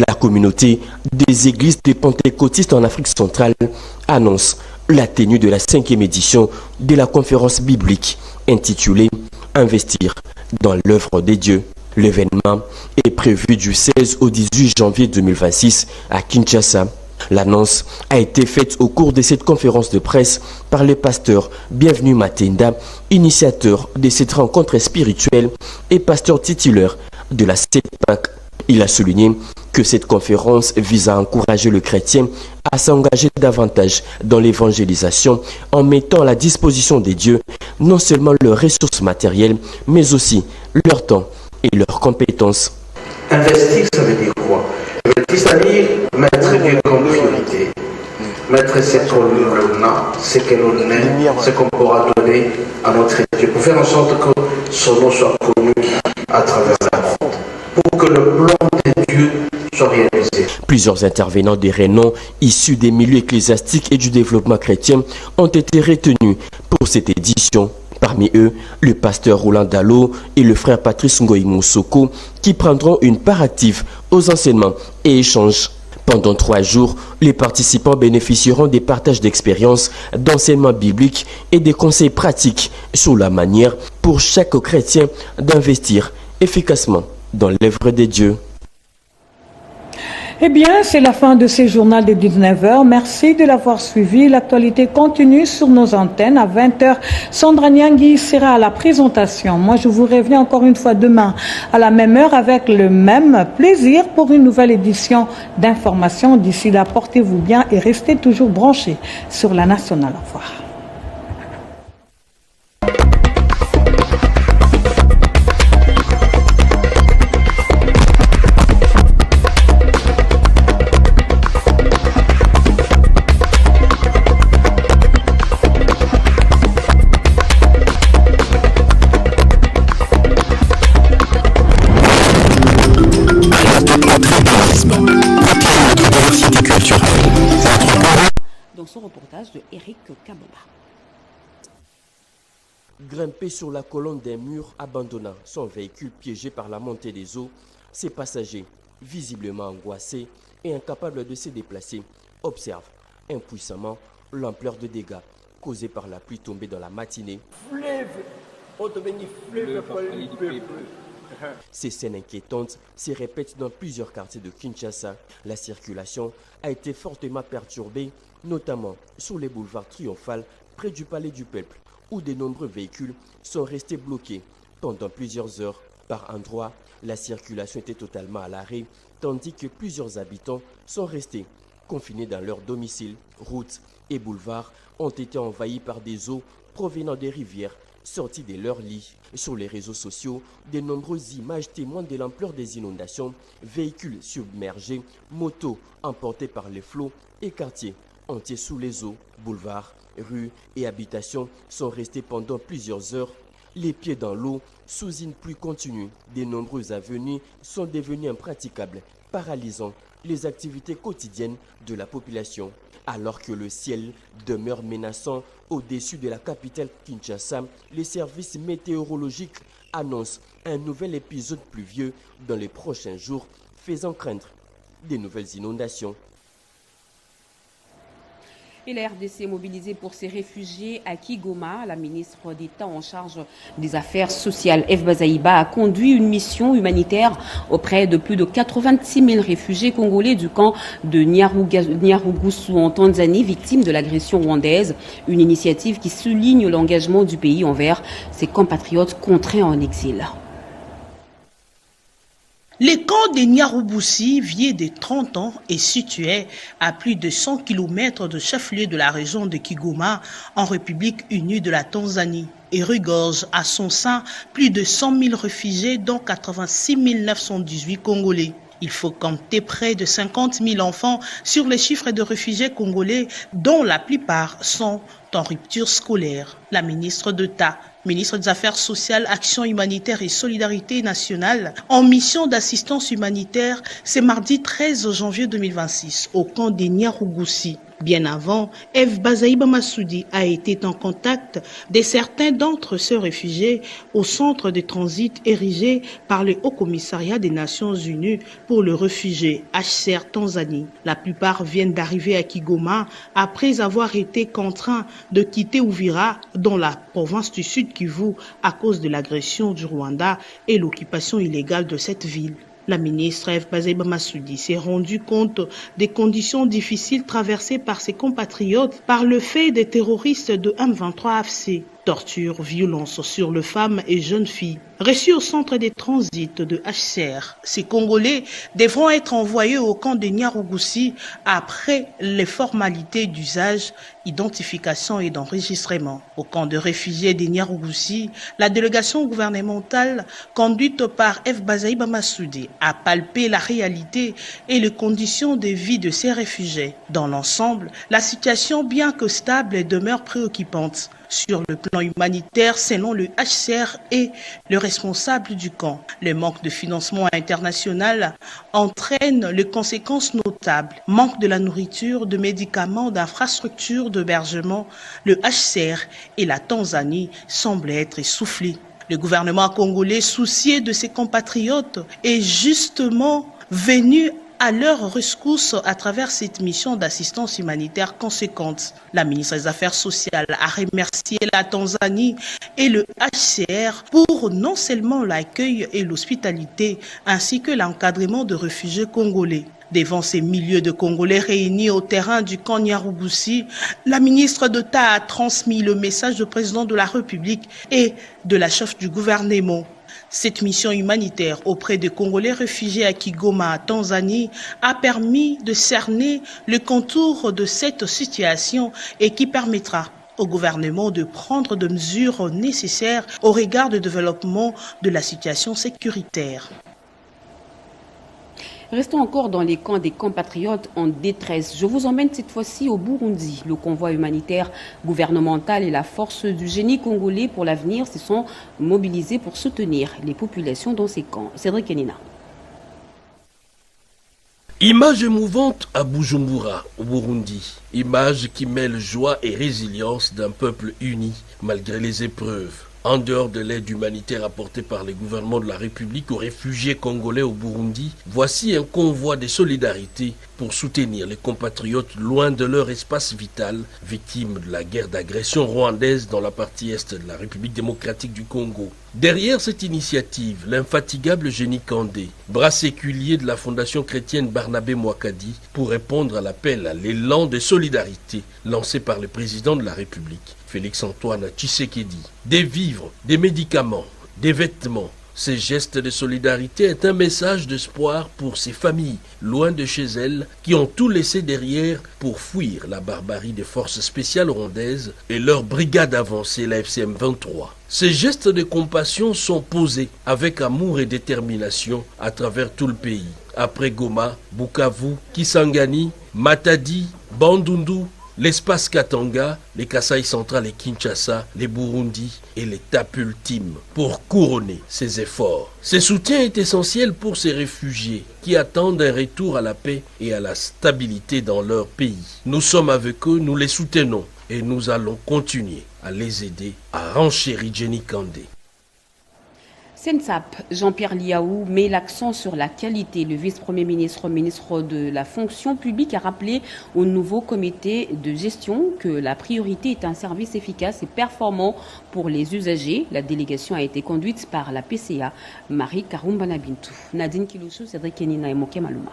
La communauté des églises des pentecôtistes en Afrique centrale annonce la tenue de la 5e édition de la conférence biblique intitulée « Investir dans l'œuvre des dieux ». L'événement est prévu du 16 au 18 janvier 2026 à Kinshasa. L'annonce a été faite au cours de cette conférence de presse par le pasteur Bienvenu Matenda, initiateur de cette rencontre spirituelle et pasteur titulaire de la CEPAC. Il a souligné que cette conférence vise à encourager le chrétien à s'engager davantage dans l'évangélisation en mettant à la disposition des dieux non seulement leurs ressources matérielles, mais aussi leur temps et leurs compétences. Investir, ça veut dire quoi? Investir, c'est-à-dire mettre Dieu comme priorité. Mettre ce qu'on a, ce que l'on aime, ce qu'on pourra donner à notre Dieu, pour faire en sorte que son nom soit connu à travers la monde, pour que le plan de Dieu soit réalisé. Plusieurs intervenants de renom issus des milieux ecclésiastiques et du développement chrétien ont été retenus pour cette édition. Parmi eux, le pasteur Roland Dallot et le frère Patrice Ngoï Moussoko qui prendront une part active aux enseignements et échanges. Pendant 3 jours, les participants bénéficieront des partages d'expériences, d'enseignements bibliques et des conseils pratiques sur la manière pour chaque chrétien d'investir efficacement dans l'œuvre de Dieu. Eh bien, c'est la fin de ce journal de 19h. Merci de l'avoir suivi. L'actualité continue sur nos antennes. À 20h, Sandra Nyangui sera à la présentation. Moi, je vous reviens encore une fois demain à la même heure avec le même plaisir pour une nouvelle édition d'information. D'ici là, portez-vous bien et restez toujours branchés sur la nationale. Au revoir. Son reportage de Eric Kabamba. Grimpé sur la colonne d'un mur abandonnant son véhicule piégé par la montée des eaux, ses passagers, visiblement angoissés et incapables de se déplacer, observent impuissamment l'ampleur de dégâts causés par la pluie tombée dans la matinée. Ces scènes inquiétantes se répètent dans plusieurs quartiers de Kinshasa. La circulation a été fortement perturbée, notamment sur les boulevards Triomphal près du Palais du Peuple, où de nombreux véhicules sont restés bloqués pendant plusieurs heures. Par endroits, la circulation était totalement à l'arrêt, tandis que plusieurs habitants sont restés confinés dans leur domicile. Routes et boulevards ont été envahis par des eaux provenant des rivières sortis de leur lit. Sur les réseaux sociaux, de nombreuses images témoignent de l'ampleur des inondations, véhicules submergés, motos emportées par les flots et quartiers entiers sous les eaux. Boulevards, rues et habitations sont restés pendant plusieurs heures Les pieds dans l'eau, sous une pluie continue, de nombreuses avenues sont devenues impraticables, paralysant les activités quotidiennes de la population. Alors que le ciel demeure menaçant au-dessus de la capitale Kinshasa, les services météorologiques annoncent un nouvel épisode pluvieux dans les prochains jours, faisant craindre des nouvelles inondations. Et la RDC est mobilisée pour ses réfugiés à Kigoma. La ministre d'État en charge des Affaires sociales, F. Bazaïba, a conduit une mission humanitaire auprès de plus de 86 000 réfugiés congolais du camp de Nyarugusu en Tanzanie, victimes de l'agression rwandaise. Une initiative qui souligne l'engagement du pays envers ses compatriotes contraints en exil. Le camp de Nyarugusu, vieux de 30 ans, est situé à plus de 100 km de chef-lieu de la région de Kigoma, en République unie de la Tanzanie, et regorge à son sein plus de 100 000 réfugiés, dont 86 918 Congolais. Il faut compter près de 50 000 enfants sur les chiffres de réfugiés congolais, dont la plupart sont en rupture scolaire. La ministre d'État, ministre des Affaires sociales, Action humanitaire et Solidarité nationale, en mission d'assistance humanitaire, c'est mardi 13 janvier 2026 au camp de Nyarugusu. Bien avant, F. Bazaïba Massoudi a été en contact de certains d'entre ces réfugiés au centre de transit érigé par le Haut Commissariat des Nations Unies pour le réfugié, HCR Tanzanie. La plupart viennent d'arriver à Kigoma après avoir été contraints de quitter Uvira dans la province du Sud Kivu à cause de l'agression du Rwanda et l'occupation illégale de cette ville. La ministre F. Bazaïba Massoudi s'est rendu compte des conditions difficiles traversées par ses compatriotes par le fait des terroristes de M23 AFC. Torture, violence sur les femmes et jeunes filles. Reçus au centre des transits de HCR, ces Congolais devront être envoyés au camp de Nyarugusu après les formalités d'usage, identification et d'enregistrement. Au camp de réfugiés de Nyarugusu, la délégation gouvernementale conduite par F. Bazaïba Massoudi a palpé la réalité et les conditions de vie de ces réfugiés. Dans l'ensemble, la situation, bien que stable, demeure préoccupante. Sur le plan humanitaire, selon le HCR et le responsable du camp, le manque de financement international entraîne les conséquences notables. Manque de la nourriture, de médicaments, d'infrastructures, d'hébergement. Le HCR et la Tanzanie semblent être essoufflés. Le gouvernement congolais, soucié de ses compatriotes, est justement venu à leur rescousse à travers cette mission d'assistance humanitaire conséquente. La ministre des Affaires sociales a remercié la Tanzanie et le HCR pour non seulement l'accueil et l'hospitalité, ainsi que l'encadrement de réfugiés congolais. Devant ces milliers de Congolais réunis au terrain du camp Nyarugusu, la ministre d'État a transmis le message du président de la République et de la chef du gouvernement. Cette mission humanitaire auprès des Congolais réfugiés à Kigoma, Tanzanie, a permis de cerner le contour de cette situation et qui permettra au gouvernement de prendre des mesures nécessaires au regard du développement de la situation sécuritaire. Restons encore dans les camps des compatriotes en détresse. Je vous emmène cette fois-ci au Burundi. Le convoi humanitaire gouvernemental et la force du génie congolais pour l'avenir se sont mobilisés pour soutenir les populations dans ces camps. Cédric Kenina. Image émouvante à Bujumbura, au Burundi. Image qui mêle joie et résilience d'un peuple uni malgré les épreuves. En dehors de l'aide humanitaire apportée par les gouvernements de la République aux réfugiés congolais au Burundi, voici un convoi de solidarité pour soutenir les compatriotes loin de leur espace vital, victimes de la guerre d'agression rwandaise dans la partie est de la République démocratique du Congo. Derrière cette initiative, l'infatigable Génie Kandé, bras séculier de la Fondation chrétienne Barnabé Mouakadi, pour répondre à l'appel à l'élan de solidarité lancé par le président de la République, Félix-Antoine Tshisekedi. Des vivres, des médicaments, des vêtements. Ces gestes de solidarité est un message d'espoir pour ces familles, loin de chez elles, qui ont tout laissé derrière pour fuir la barbarie des forces spéciales rwandaises et leur brigade avancée, la FCM 23. Ces gestes de compassion sont posés avec amour et détermination à travers tout le pays. Après Goma, Bukavu, Kisangani, Matadi, Bandundu, l'espace Katanga, les Kasaï central et Kinshasa, les Burundi et l'étape ultime pour couronner ces efforts. Ce soutien est essentiel pour ces réfugiés qui attendent un retour à la paix et à la stabilité dans leur pays. Nous sommes avec eux, nous les soutenons et nous allons continuer à les aider, à renchérir Jenny Kandé. Sensap, Jean-Pierre Liaou met l'accent sur la qualité. Le vice-premier ministre, ministre de la fonction publique, a rappelé au nouveau comité de gestion que la priorité est un service efficace et performant pour les usagers. La délégation a été conduite par la PCA, Marie Karumbana Bintou. Nadine Kilouchou, Cédric Kenina et Moké Maluma.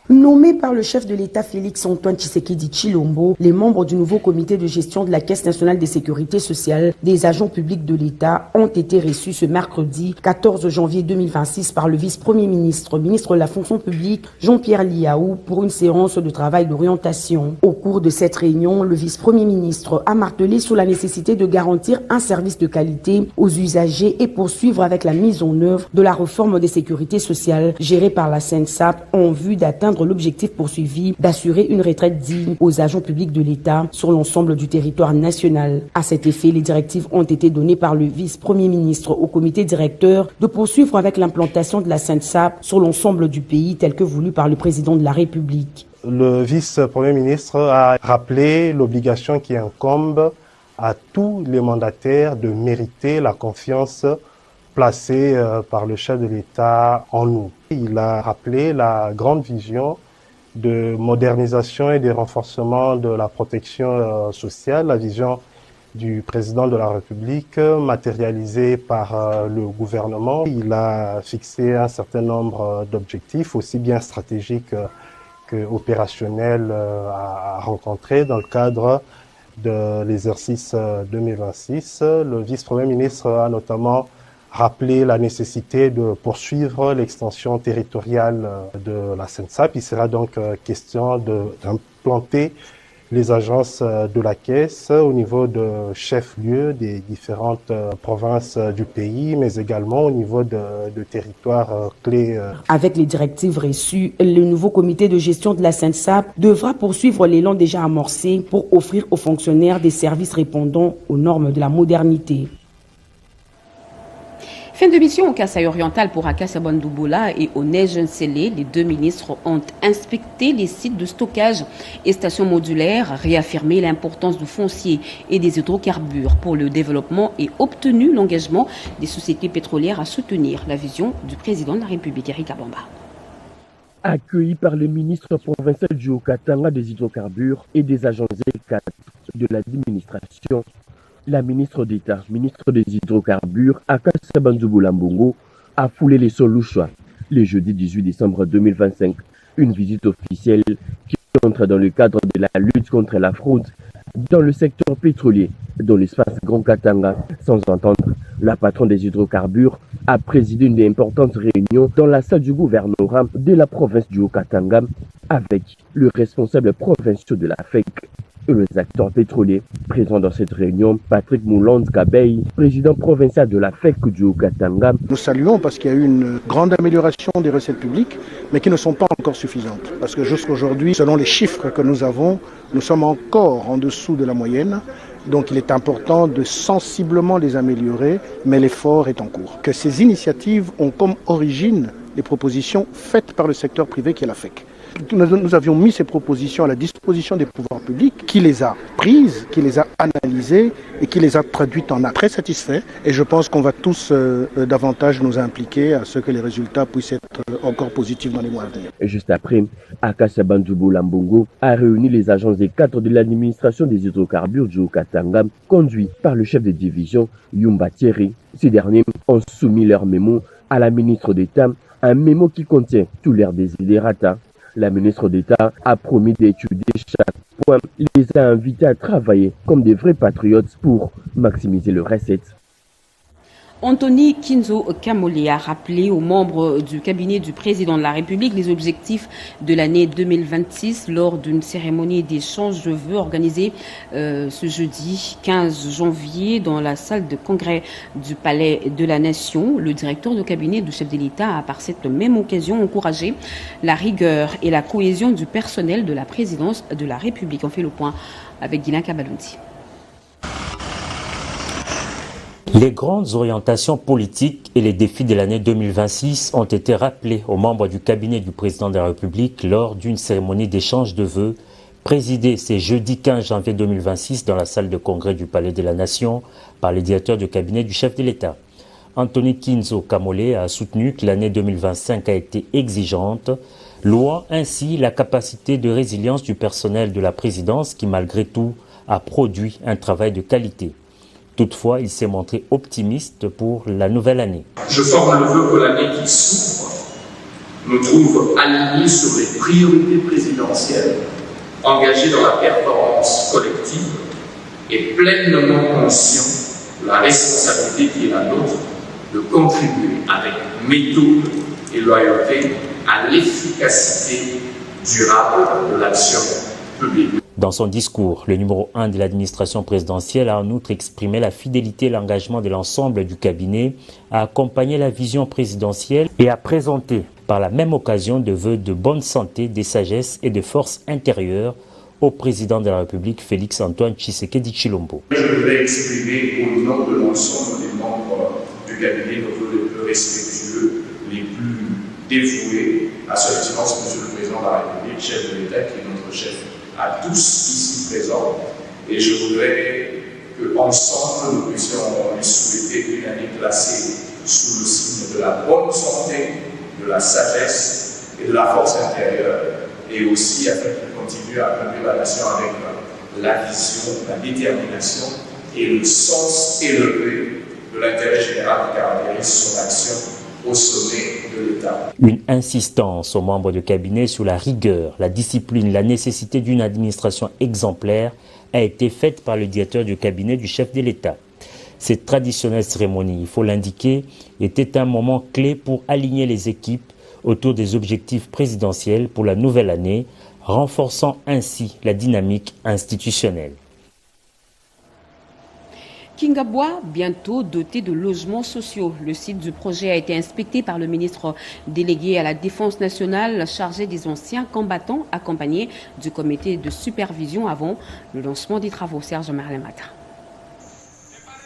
Nommés par le chef de l'État Félix-Antoine Tshisekedi Tshilombo, les membres du nouveau comité de gestion de la Caisse nationale de sécurité sociale des agents publics de l'État ont été reçus ce mercredi 14 janvier 2026 par le vice-premier ministre, ministre de la fonction publique, Jean-Pierre Liaou, pour une séance de travail d'orientation. Au cours de cette réunion, le vice-premier ministre a martelé sur la nécessité de garantir un service de qualité aux usagers et poursuivre avec la mise en œuvre de la réforme des sécurités sociales gérée par la Sensap en vue d'atteindre l'objectif poursuivi d'assurer une retraite digne aux agents publics de l'État sur l'ensemble du territoire national. À cet effet, les directives ont été données par le vice-premier ministre au comité directeur de poursuivre avec l'implantation de la Sensap sur l'ensemble du pays tel que voulu par le président de la République. Le vice-premier ministre a rappelé l'obligation qui incombe à tous les mandataires de mériter la confiance placé par le chef de l'État en nous. Il a rappelé la grande vision de modernisation et de renforcement de la protection sociale, la vision du président de la République matérialisée par le gouvernement. Il a fixé un certain nombre d'objectifs, aussi bien stratégiques qu'opérationnels à rencontrer dans le cadre de l'exercice 2026. Le vice-premier ministre a notamment rappeler la nécessité de poursuivre l'extension territoriale de la Sensap. Il sera donc question d'implanter les agences de la Caisse au niveau de chefs-lieux des différentes provinces du pays, mais également au niveau de territoires clés. Avec les directives reçues, le nouveau comité de gestion de la Sensap devra poursuivre l'élan déjà amorcé pour offrir aux fonctionnaires des services répondant aux normes de la modernité. Fin de mission au Kasaï oriental pour Akassa Bandouboula et au Neige-Nsele. Les deux ministres ont inspecté les sites de stockage et stations modulaires, réaffirmé l'importance du foncier et des hydrocarbures pour le développement et obtenu l'engagement des sociétés pétrolières à soutenir la vision du président de la République, Eric Abamba. Accueilli par le ministre provincial du Haut-Katanga des hydrocarbures et des agences E4 de l'administration, la ministre d'État, ministre des hydrocarbures, Akassa Bandouboula Mbongo, a foulé les Solouchois le jeudi 18 décembre 2025. Une visite officielle qui entre dans le cadre de la lutte contre la fraude dans le secteur pétrolier, dans l'espace Grand Katanga. Sans entendre, la patronne des hydrocarbures a présidé une importante réunion dans la salle du gouvernorat de la province du Haut-Katanga avec le responsable provincial de la FEC et les acteurs pétroliers. Présents dans cette réunion, Patrick Moulande-Kabeï, président provincial de la FEC du Haut-Katanga. Nous saluons parce qu'il y a eu une grande amélioration des recettes publiques, mais qui ne sont pas encore suffisantes. Parce que jusqu'aujourd'hui, selon les chiffres que nous avons, nous sommes encore en dessous de la moyenne. Donc il est important de sensiblement les améliorer, mais l'effort est en cours. Que ces initiatives ont comme origine les propositions faites par le secteur privé qui est la FEC. Nous avions mis ces propositions à la disposition des pouvoirs publics, qui les a prises, qui les a analysées et qui les a traduites en actes. Très satisfait, et je pense qu'on va tous davantage nous impliquer à ce que les résultats puissent être encore positifs dans les mois à venir. Juste après, Akassa Bandouboula Mbongo a réuni les agents des cadres de l'administration des hydrocarbures du Haut-Katanga, conduits par le chef de division Yumba Thierry. Ces derniers ont soumis leur mémo à la ministre d'État, un mémo qui contient tous leurs desiderata. La ministre d'État a promis d'étudier chaque point, les a invités à travailler comme des vrais patriotes pour maximiser leurs recettes. Anthony Kinzo Kamole a rappelé aux membres du cabinet du président de la République les objectifs de l'année 2026 lors d'une cérémonie d'échange de vœux organisée ce jeudi 15 janvier dans la salle de congrès du Palais de la Nation. Le directeur de cabinet du chef de l'État a par cette même occasion encouragé la rigueur et la cohésion du personnel de la présidence de la République. On fait le point avec Guilain Kabaloundi. Les grandes orientations politiques et les défis de l'année 2026 ont été rappelés aux membres du cabinet du président de la République lors d'une cérémonie d'échange de vœux présidée ce jeudi 15 janvier 2026 dans la salle de congrès du Palais de la Nation par le directeur du cabinet du chef de l'État. Anthony Kinzo Kamole a soutenu que l'année 2025 a été exigeante, louant ainsi la capacité de résilience du personnel de la présidence qui malgré tout a produit un travail de qualité. Toutefois, il s'est montré optimiste pour la nouvelle année. Je forme le vœu que l'année qui s'ouvre nous trouve alignés sur les priorités présidentielles, engagés dans la performance collective et pleinement conscients de la responsabilité qui est la nôtre de contribuer avec méthode et loyauté à l'efficacité durable de l'action publique. Dans son discours, le numéro 1 de l'administration présidentielle a en outre exprimé la fidélité et l'engagement de l'ensemble du cabinet à accompagner la vision présidentielle et à présenter par la même occasion de vœux de bonne santé, de sagesse et de force intérieure au président de la République, Félix Antoine Tshisekedi Tshilombo. Je voudrais exprimer au nom de l'ensemble des membres du cabinet nos vœux les plus respectueux, les plus dévoués à son excellence, Monsieur le Président de la République, chef de l'État, qui est notre chef à tous ici présents. Et je voudrais qu'ensemble nous puissions lui souhaiter une année placée sous le signe de la bonne santé, de la sagesse et de la force intérieure, et aussi afin qu'il continue à conduire la nation avec la vision, la détermination et le sens élevé de l'intérêt général qui caractérise son action au sommet de l'État. Une insistance aux membres de cabinet sur la rigueur, la discipline, la nécessité d'une administration exemplaire a été faite par le directeur du cabinet du chef de l'État. Cette traditionnelle cérémonie, il faut l'indiquer, était un moment clé pour aligner les équipes autour des objectifs présidentiels pour la nouvelle année, renforçant ainsi la dynamique institutionnelle. Kingabwa, bientôt doté de logements sociaux. Le site du projet a été inspecté par le ministre délégué à la Défense nationale chargé des anciens combattants, accompagné du comité de supervision avant le lancement des travaux. Serge Marlemata.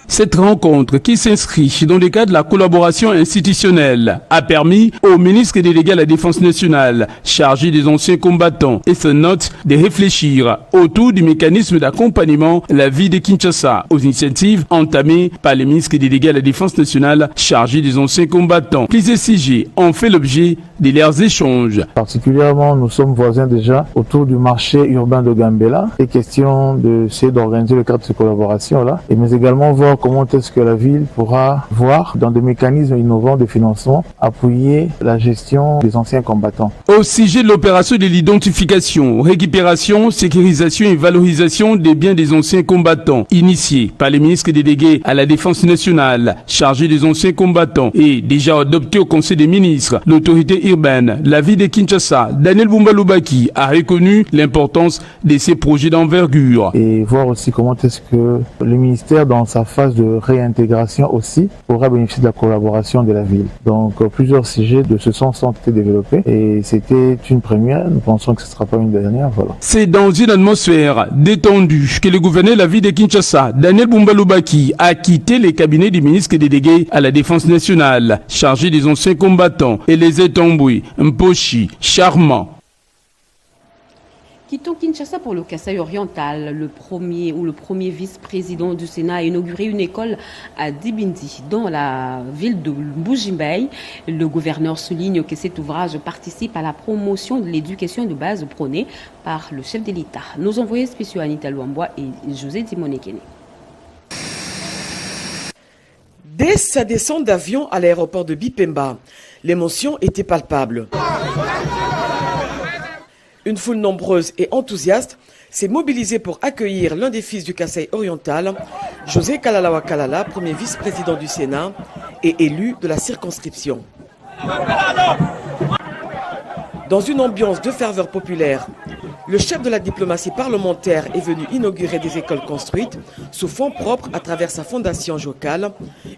Cette rencontre, qui s'inscrit dans le cadre de la collaboration institutionnelle, a permis au ministre délégué à la Défense nationale, chargé des anciens combattants et ses notes, de réfléchir autour du mécanisme d'accompagnement de la vie de Kinshasa aux initiatives entamées par le ministre délégué à la Défense nationale, chargé des anciens combattants. Plusieurs sujets ont fait l'objet de leurs échanges. Particulièrement, nous sommes voisins déjà autour du marché urbain de Gambela. Et question d'essayer d'organiser le cadre de ces collaborations-là, mais également voir comment est-ce que la ville pourra voir dans des mécanismes innovants de financement appuyer la gestion des anciens combattants. Au sujet de l'opération de l'identification, récupération, sécurisation et valorisation des biens des anciens combattants, initiée par le ministre délégué à la Défense nationale, chargé des anciens combattants et déjà adopté au Conseil des ministres, l'autorité urbaine, la ville de Kinshasa, Daniel Bumba-Lubaki a reconnu l'importance de ces projets d'envergure. Et voir aussi comment est-ce que le ministère, dans sa phase de réintégration aussi, pourra bénéficier de la collaboration de la ville. Donc plusieurs sujets de ce sens ont été développés et c'était une première. Nous pensons que ce ne sera pas une dernière. Voilà. C'est dans une atmosphère détendue que le gouverneur de la ville de Kinshasa, Daniel Bumba-Lubaki, a quitté les cabinets du ministre délégué à la Défense nationale, chargé des anciens combattants, et les Etomboué, Mpochi, Charmant. Quittons Kinshasa pour le Kasaï oriental. Le premier vice-président du Sénat a inauguré une école à Dibindi, dans la ville de Mbujimbei. Le gouverneur souligne que cet ouvrage participe à la promotion de l'éducation de base prônée par le chef de l'État. Nos envoyés spéciaux Anita Luamboa et José Timonekene. Dès sa descente d'avion à l'aéroport de Bipemba, l'émotion était palpable. Une foule nombreuse et enthousiaste s'est mobilisée pour accueillir l'un des fils du Kasaï oriental, José Kalalawa Kalala, premier vice-président du Sénat, est élu de la circonscription. Dans une ambiance de ferveur populaire, le chef de la diplomatie parlementaire est venu inaugurer des écoles construites sous fonds propres à travers sa fondation Jocal,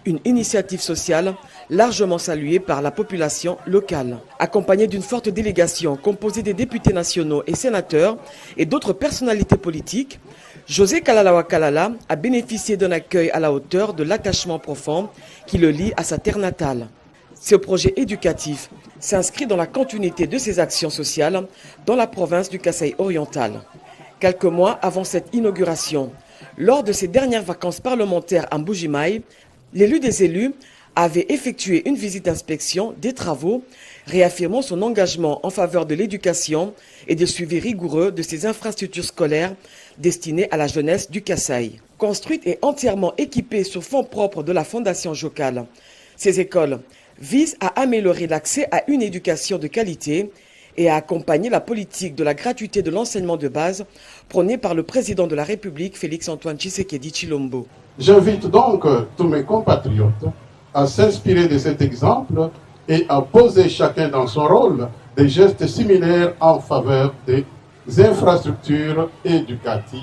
une initiative sociale largement saluée par la population locale. Accompagné d'une forte délégation composée des députés nationaux et sénateurs et d'autres personnalités politiques, José Kalalawa Kalala a bénéficié d'un accueil à la hauteur de l'attachement profond qui le lie à sa terre natale. Ce projet éducatif s'inscrit dans la continuité de ses actions sociales dans la province du Kasaï oriental. Quelques mois avant cette inauguration, lors de ses dernières vacances parlementaires à Mbujimaï, l'élu des élus avait effectué une visite d'inspection des travaux, réaffirmant son engagement en faveur de l'éducation et du suivi rigoureux de ses infrastructures scolaires destinées à la jeunesse du Kasaï. Construites et entièrement équipées sur fonds propres de la Fondation Jocal, ces écoles vise à améliorer l'accès à une éducation de qualité et à accompagner la politique de la gratuité de l'enseignement de base prônée par le président de la République, Félix-Antoine Tshisekedi Tshilombo. J'invite donc tous mes compatriotes à s'inspirer de cet exemple et à poser chacun dans son rôle des gestes similaires en faveur des infrastructures éducatives.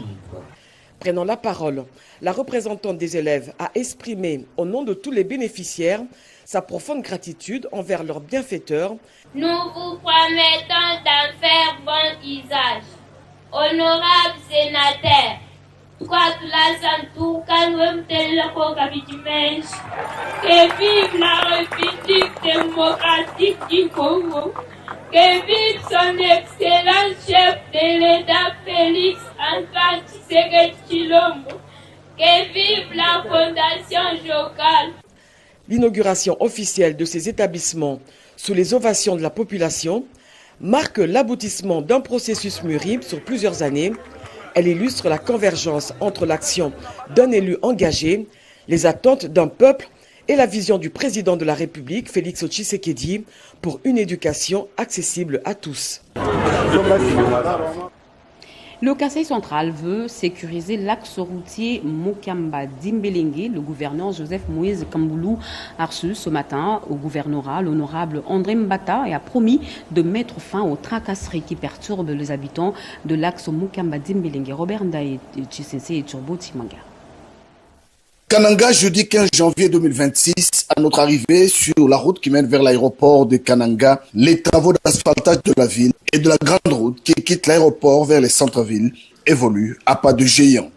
Prenant la parole, la représentante des élèves a exprimé au nom de tous les bénéficiaires sa profonde gratitude envers leurs bienfaiteurs. Nous vous promettons d'en faire bon usage. Honorable sénateur, que vive la République démocratique du Congo, que vive son excellent chef de l'État Félix-Antoine Tshisekedi Tshilombo, que vive la Fondation Jocal. L'inauguration officielle de ces établissements sous les ovations de la population marque l'aboutissement d'un processus mûri sur plusieurs années. Elle illustre la convergence entre l'action d'un élu engagé, les attentes d'un peuple et la vision du président de la République, Félix Tshisekedi, pour une éducation accessible à tous. Le Kasaï central veut sécuriser l'axe routier Mukamba-Dimbelenge. Le gouverneur Joseph Moïse Kamboulou a reçu ce matin au gouvernorat l'honorable André Mbata et a promis de mettre fin aux tracasseries qui perturbent les habitants de l'axe Mukamba-Dimbelenge. Robert Ndaye, Tshisense et Turbo Timanga. Kananga, jeudi 15 janvier 2026, à notre arrivée sur la route qui mène vers l'aéroport de Kananga, les travaux d'asphaltage de la ville et de la grande route qui quitte l'aéroport vers les centres-villes évoluent à pas de géant.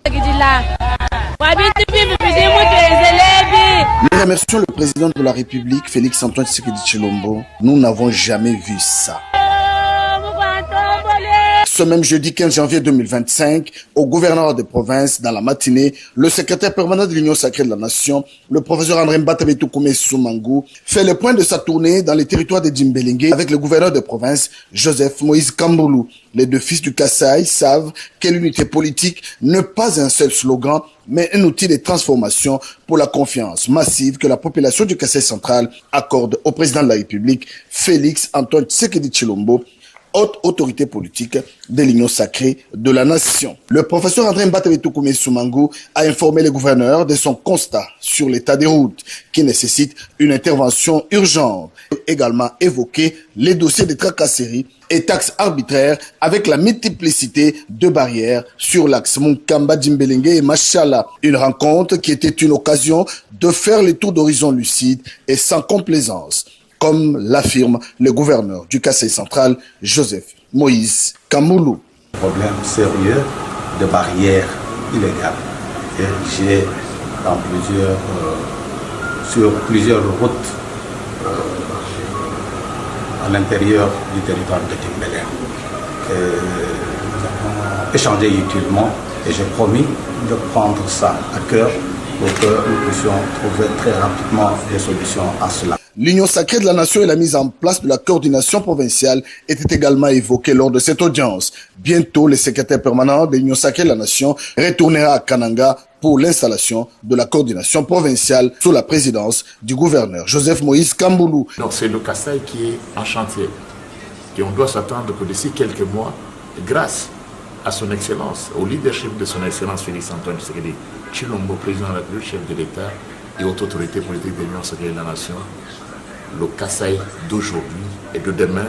Nous remercions le président de la République, Félix-Antoine Tshisekedi Tshilombo. Nous n'avons jamais vu ça. Ce même jeudi 15 janvier 2025, au gouvernorat de province, dans la matinée, le secrétaire permanent de l'Union sacrée de la Nation, le professeur André Mbata Betoukoumé Soumangu, fait le point de sa tournée dans les territoires de Dimbelenge avec le gouverneur de province, Joseph Moïse Kamboulou. Les deux fils du Kasaï savent que l'unité politique n'est pas un seul slogan, mais un outil de transformation pour la confiance massive que la population du Kasaï central accorde au président de la République, Félix-Antoine Tshisekedi Tshilombo, haute autorité politique de l'Union sacrée de la Nation. Le professeur André Mbata Betoukoumé Soumangu a informé les gouverneurs de son constat sur l'état des routes qui nécessite une intervention urgente. Également évoqué les dossiers de tracasseries et taxes arbitraires avec la multiplicité de barrières sur l'axe Mukamba-Dimbelenge et Machala. Une rencontre qui était une occasion de faire le tour d'horizon lucide et sans complaisance, comme l'affirme le gouverneur du Kasaï central, Joseph Moïse Kamboulou. Problème sérieux de barrières illégales érigées dans sur plusieurs routes à l'intérieur du territoire de Dimbelenge. Nous avons échangé utilement et j'ai promis de prendre ça à cœur pour que nous puissions trouver très rapidement des solutions à cela. L'Union sacrée de la Nation et la mise en place de la coordination provinciale étaient également évoquées lors de cette audience. Bientôt, le secrétaire permanent de l'Union sacrée de la Nation retournera à Kananga pour l'installation de la coordination provinciale sous la présidence du gouverneur Joseph Moïse Kamboulou. Donc c'est le Kasaï qui est en chantier. Et on doit s'attendre que d'ici quelques mois, grâce à son excellence, au leadership de son excellence Félix Antoine Tshisekedi Tshilombo, président de la République, chef de l'État et haute autorité politique de l'Union sacrée de la Nation, le Kasaï d'aujourd'hui et de demain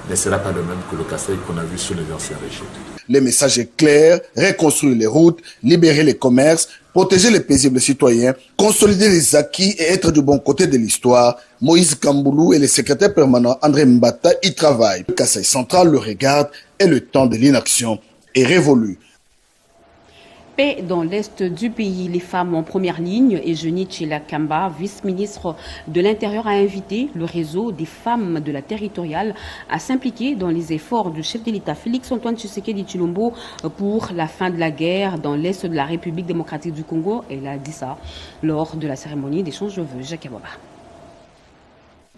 ne sera pas le même que le Kasaï qu'on a vu sous les anciens régimes. Le message est clair, reconstruire les routes, libérer les commerces, protéger les paisibles citoyens, consolider les acquis et être du bon côté de l'histoire. Moïse Kamboulou et le secrétaire permanent André Mbata y travaillent. Le Kasaï central le regarde et le temps de l'inaction est révolu. Paix dans l'est du pays, les femmes en première ligne. Et Eugénie Tshilakamba, vice-ministre de l'Intérieur, a invité le réseau des femmes de la territoriale à s'impliquer dans les efforts du chef de l'État Félix Antoine Tshisekedi Tshilombo pour la fin de la guerre dans l'est de la République démocratique du Congo. Elle a dit ça lors de la cérémonie d'échange de vœux. Jacques Ababa.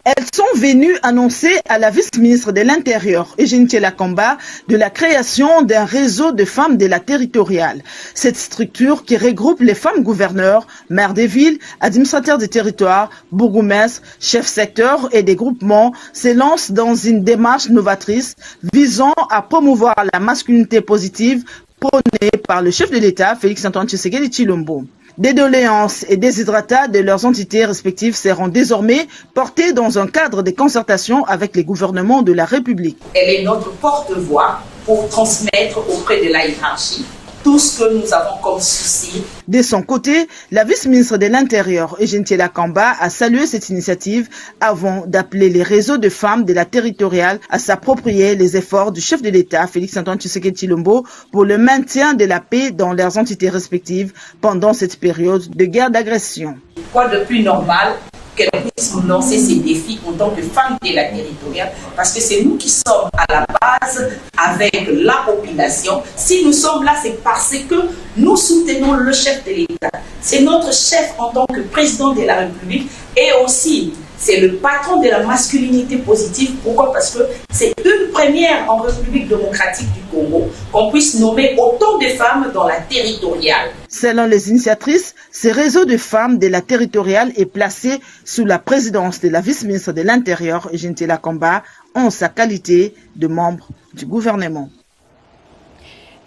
Elles sont venues annoncer à la vice-ministre de l'Intérieur, Eugénie Tshilakamba, de la création d'un réseau de femmes de la territoriale. Cette structure qui regroupe les femmes gouverneurs, maires des villes, administrateurs des territoires, bourgmestres, chefs secteurs et des groupements se lance dans une démarche novatrice visant à promouvoir la masculinité positive prônée par le chef de l'État, Félix Antoine Tshisekedi Tshilombo. Des doléances et des hydratats de leurs entités respectives seront désormais portées dans un cadre de concertation avec les gouvernements de la République. Elle est notre porte-voix pour transmettre auprès de la hiérarchie tout ce que nous avons comme souci. De son côté, la vice-ministre de l'Intérieur, Eugénie Tshilakamba, a salué cette initiative avant d'appeler les réseaux de femmes de la territoriale à s'approprier les efforts du chef de l'État, Félix Antoine Tshisekedi Tshilombo, pour le maintien de la paix dans leurs entités respectives pendant cette période de guerre d'agression. Quoi de plus normal qu'elle puisse nous lancer ces défis en tant que femmes de la territoriale, parce que c'est nous qui sommes à la base avec la population. Si nous sommes là, c'est parce que nous soutenons le chef de l'État. C'est notre chef en tant que président de la République et aussi c'est le patron de la masculinité positive. Pourquoi? Parce que c'est une première en République démocratique du Congo qu'on puisse nommer autant de femmes dans la territoriale. Selon les initiatrices, ce réseau de femmes de la territoriale est placé sous la présidence de la vice-ministre de l'Intérieur, Eugénie Tshilakamba, en sa qualité de membre du gouvernement.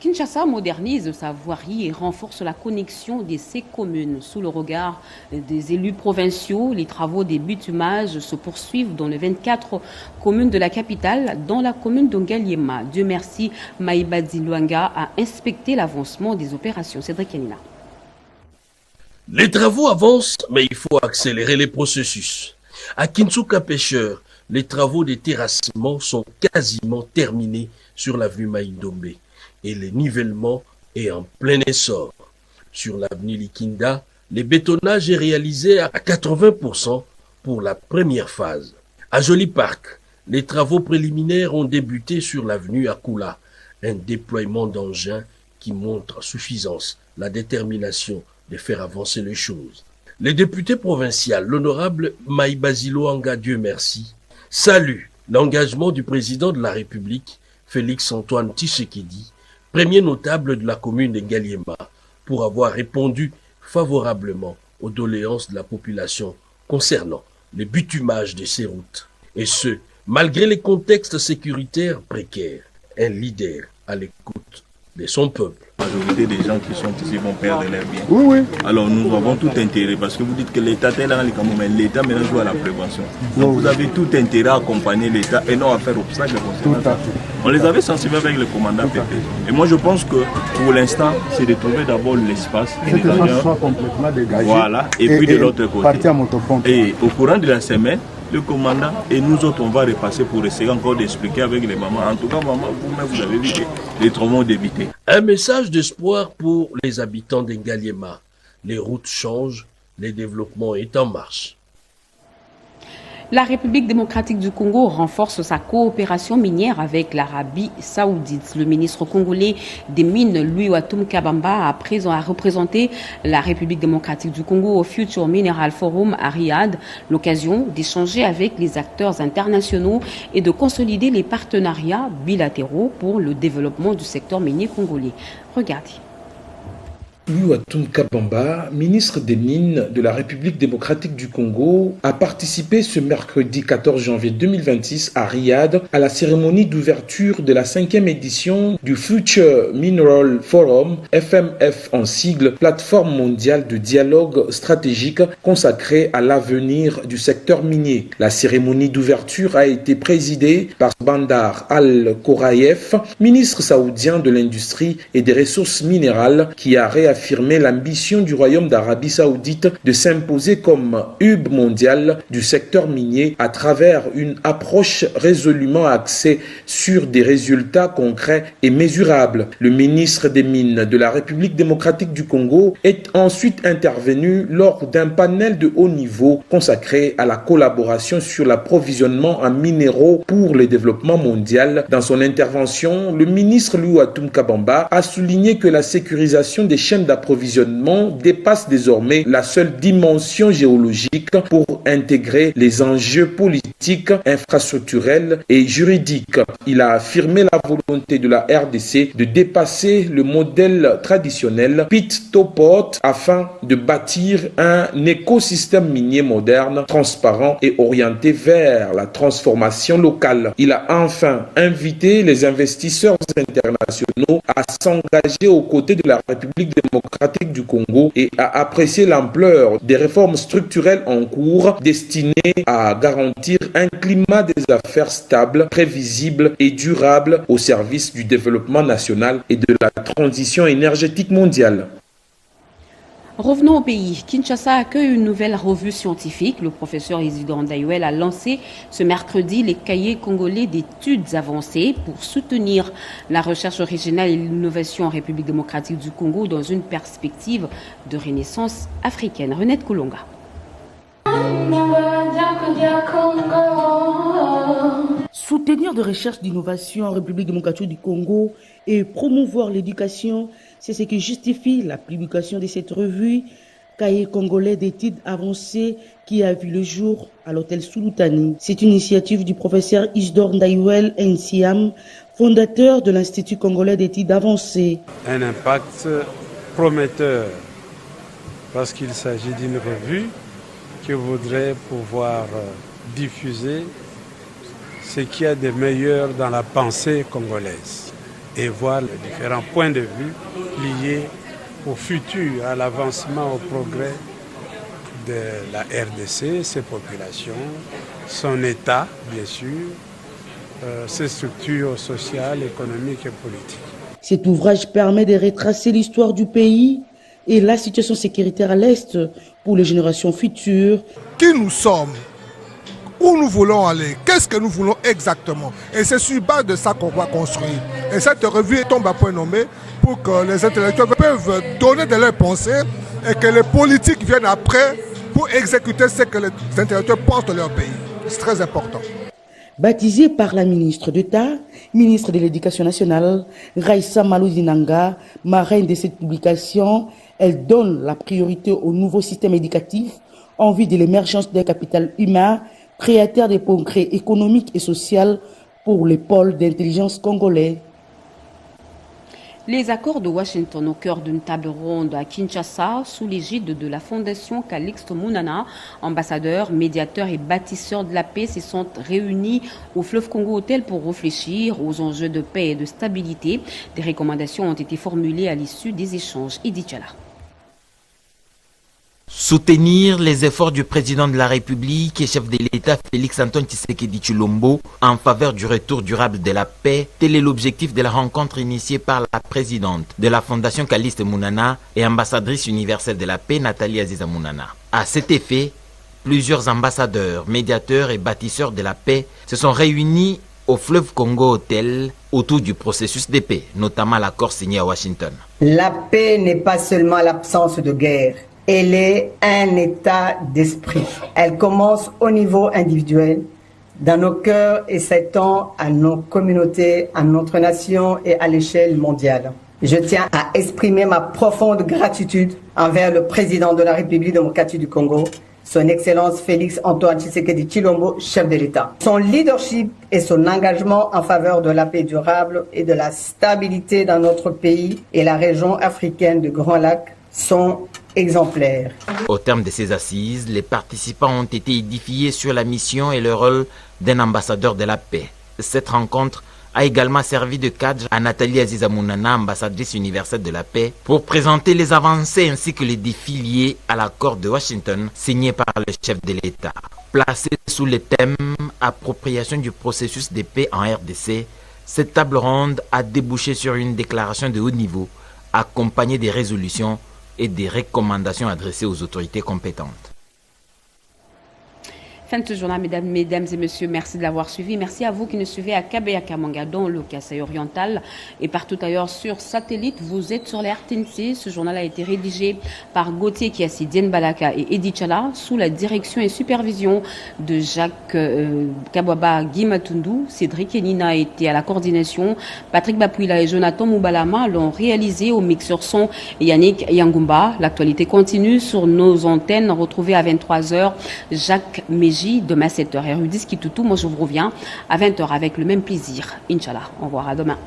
Kinshasa modernise sa voirie et renforce la connexion de ses communes. Sous le regard des élus provinciaux, les travaux des bitumage se poursuivent dans les 24 communes de la capitale, dans la commune de Ngaliema. Dieu merci, Maïbadi Luanga a inspecté l'avancement des opérations. Cédric Yanina. Les travaux avancent, mais il faut accélérer les processus. À Kinsuka Pêcheur, les travaux de terrassement sont quasiment terminés sur l'avenue Maïndombe. Et le nivellement est en plein essor. Sur l'avenue Likinda, le bétonnage est réalisé à 80% pour la première phase. À Joli Park, les travaux préliminaires ont débuté sur l'avenue Akula, un déploiement d'engins qui montre à suffisance la détermination de faire avancer les choses. Le député provincial, l'honorable Maïbazilo Anga, Dieu merci, salue l'engagement du président de la République, Félix Antoine Tshisekedi, premier notable de la commune de Ngaliema, pour avoir répondu favorablement aux doléances de la population concernant le bitumage de ces routes. Et ce, malgré les contextes sécuritaires précaires, un leader à l'écoute de son peuple. La majorité des gens qui sont ici vont perdre leur bien. Oui, oui. Alors nous avons tout intérêt, parce que vous dites que l'État est là dans les Cameroun, mais l'État maintenant joue à la prévention. Donc vous avez tout intérêt à accompagner l'État et non à faire obstacle concernant ça. On les avait sensibilisés avec le commandant PP. Et moi je pense que pour l'instant, c'est de trouver d'abord l'espace et les gagnants. Soit complètement dégagé. Voilà, et puis de l'autre côté. Partir à motopompe. Et au courant de la semaine, le commandant et nous autres, on va repasser pour essayer encore d'expliquer avec les mamans. En tout cas, maman, vous-même, vous avez vu les travaux débutés. Un message d'espoir pour les habitants d'Ngaliema. Les routes changent, le développement est en marche. La République démocratique du Congo renforce sa coopération minière avec l'Arabie saoudite. Le ministre congolais des Mines, Louis Watum Kabamba, a représenté la République démocratique du Congo au Future Mineral Forum à Riyad, l'occasion d'échanger avec les acteurs internationaux et de consolider les partenariats bilatéraux pour le développement du secteur minier congolais. Regardez. Louatum Kabamba, ministre des Mines de la République démocratique du Congo, a participé ce mercredi 14 janvier 2026 à Riyad à la cérémonie d'ouverture de la 5e édition du Future Mineral Forum, FMF en sigle, plateforme mondiale de dialogue stratégique consacrée à l'avenir du secteur minier. La cérémonie d'ouverture a été présidée par Bandar Al-Koraïef, ministre saoudien de l'industrie et des ressources minérales, qui a réaffirmé l'ambition du Royaume d'Arabie Saoudite de s'imposer comme hub mondial du secteur minier à travers une approche résolument axée sur des résultats concrets et mesurables. Le ministre des Mines de la République démocratique du Congo est ensuite intervenu lors d'un panel de haut niveau consacré à la collaboration sur l'approvisionnement en minéraux pour le développement mondial. Dans son intervention, le ministre Louatum Kabamba a souligné que la sécurisation des chaînes d'approvisionnement dépasse désormais la seule dimension géologique pour intégrer les enjeux politiques, infrastructurels et juridiques. Il a affirmé la volonté de la RDC de dépasser le modèle traditionnel pit-to-pot afin de bâtir un écosystème minier moderne, transparent et orienté vers la transformation locale. Il a enfin invité les investisseurs internationaux à s'engager aux côtés de la République démocratique du Congo et à apprécier l'ampleur des réformes structurelles en cours destinées à garantir un climat des affaires stable, prévisible et durable au service du développement national et de la transition énergétique mondiale. Revenons au pays. Kinshasa accueille une nouvelle revue scientifique. Le professeur Isidore Ndayouel a lancé ce mercredi les cahiers congolais d'études avancées pour soutenir la recherche régionale et l'innovation en République démocratique du Congo dans une perspective de renaissance africaine. Renette Kolonga. Soutenir de recherche d'innovation en République démocratique du Congo et promouvoir l'éducation, c'est ce qui justifie la publication de cette revue, Cahier congolais d'études avancées, qui a vu le jour à l'hôtel Sulutani. C'est une initiative du professeur Isidore Ndayouel Nsiam, fondateur de l'Institut congolais d'études avancées. Un impact prometteur, parce qu'il s'agit d'une revue qui voudrait pouvoir diffuser ce qu'il y a de meilleur dans la pensée congolaise et voir les différents points de vue liés au futur, à l'avancement, au progrès de la RDC, ses populations, son État, bien sûr, ses structures sociales, économiques et politiques. Cet ouvrage permet de retracer l'histoire du pays et la situation sécuritaire à l'Est pour les générations futures. Qui nous sommes? Où nous voulons aller? Qu'est-ce que nous voulons exactement? Et c'est sur base de ça qu'on va construire. Et cette revue tombe à point nommé pour que les intellectuels peuvent donner de leurs pensées et que les politiques viennent après pour exécuter ce que les intellectuels pensent de leur pays. C'est très important. Baptisée par la ministre d'État, ministre de l'Éducation nationale, Raissa Malouzinanga, marraine de cette publication, elle donne la priorité au nouveau système éducatif en vue de l'émergence d'un capital humain créateur des progrès économiques et sociaux pour les pôles d'intelligence congolais. Les accords de Washington au cœur d'une table ronde à Kinshasa sous l'égide de la Fondation Calixte Mounana, ambassadeurs, médiateurs et bâtisseurs de la paix se sont réunis au Fleuve Congo Hotel pour réfléchir aux enjeux de paix et de stabilité. Des recommandations ont été formulées à l'issue des échanges. Idi Tchala. Soutenir les efforts du président de la République et chef de l'État Félix-Antoine Tshisekedi Tshilombo en faveur du retour durable de la paix, tel est l'objectif de la rencontre initiée par la présidente de la Fondation Calixte Mounana et ambassadrice universelle de la paix Nathalie Aziza Mounana. À cet effet, plusieurs ambassadeurs, médiateurs et bâtisseurs de la paix se sont réunis au Fleuve Congo Hotel autour du processus de paix, notamment l'accord signé à Washington. La paix n'est pas seulement l'absence de guerre. Elle est un état d'esprit. Elle commence au niveau individuel, dans nos cœurs et s'étend à nos communautés, à notre nation et à l'échelle mondiale. Je tiens à exprimer ma profonde gratitude envers le président de la République démocratique du Congo, son Excellence Félix Antoine Tshisekedi Tshilombo, chef de l'État. Son leadership et son engagement en faveur de la paix durable et de la stabilité dans notre pays et la région africaine du Grand Lac sont exemplaires. Au terme de ces assises, les participants ont été édifiés sur la mission et le rôle d'un ambassadeur de la paix. Cette rencontre a également servi de cadre à Nathalie Aziza Mounana, ambassadrice universelle de la paix, pour présenter les avancées ainsi que les défis liés à l'accord de Washington signé par le chef de l'État. Placé sous le thème « Appropriation du processus de paix en RDC », cette table ronde a débouché sur une déclaration de haut niveau, accompagnée des résolutions et des recommandations adressées aux autorités compétentes. Fin de ce journal, mesdames et messieurs, merci de l'avoir suivi. Merci à vous qui nous suivez à Kabeya Kamanga, dans le Kasaï oriental et partout ailleurs sur satellite. Vous êtes sur l'RTNC. Ce journal a été rédigé par Gauthier Kiassi, Diène Balaka et Edi Chala sous la direction et supervision de Jacques Kabwaba Guimatundu. Cédric Enina a été à la coordination. Patrick Bapouila et Jonathan Moubalama l'ont réalisé au mixeur son Yannick Yangumba. L'actualité continue sur nos antennes. Retrouvez à 23h Jacques Méji. Demain 7h. Rudis Kitoutou, moi je vous reviens à 20h avec le même plaisir. Inch'Allah. Au revoir, à demain.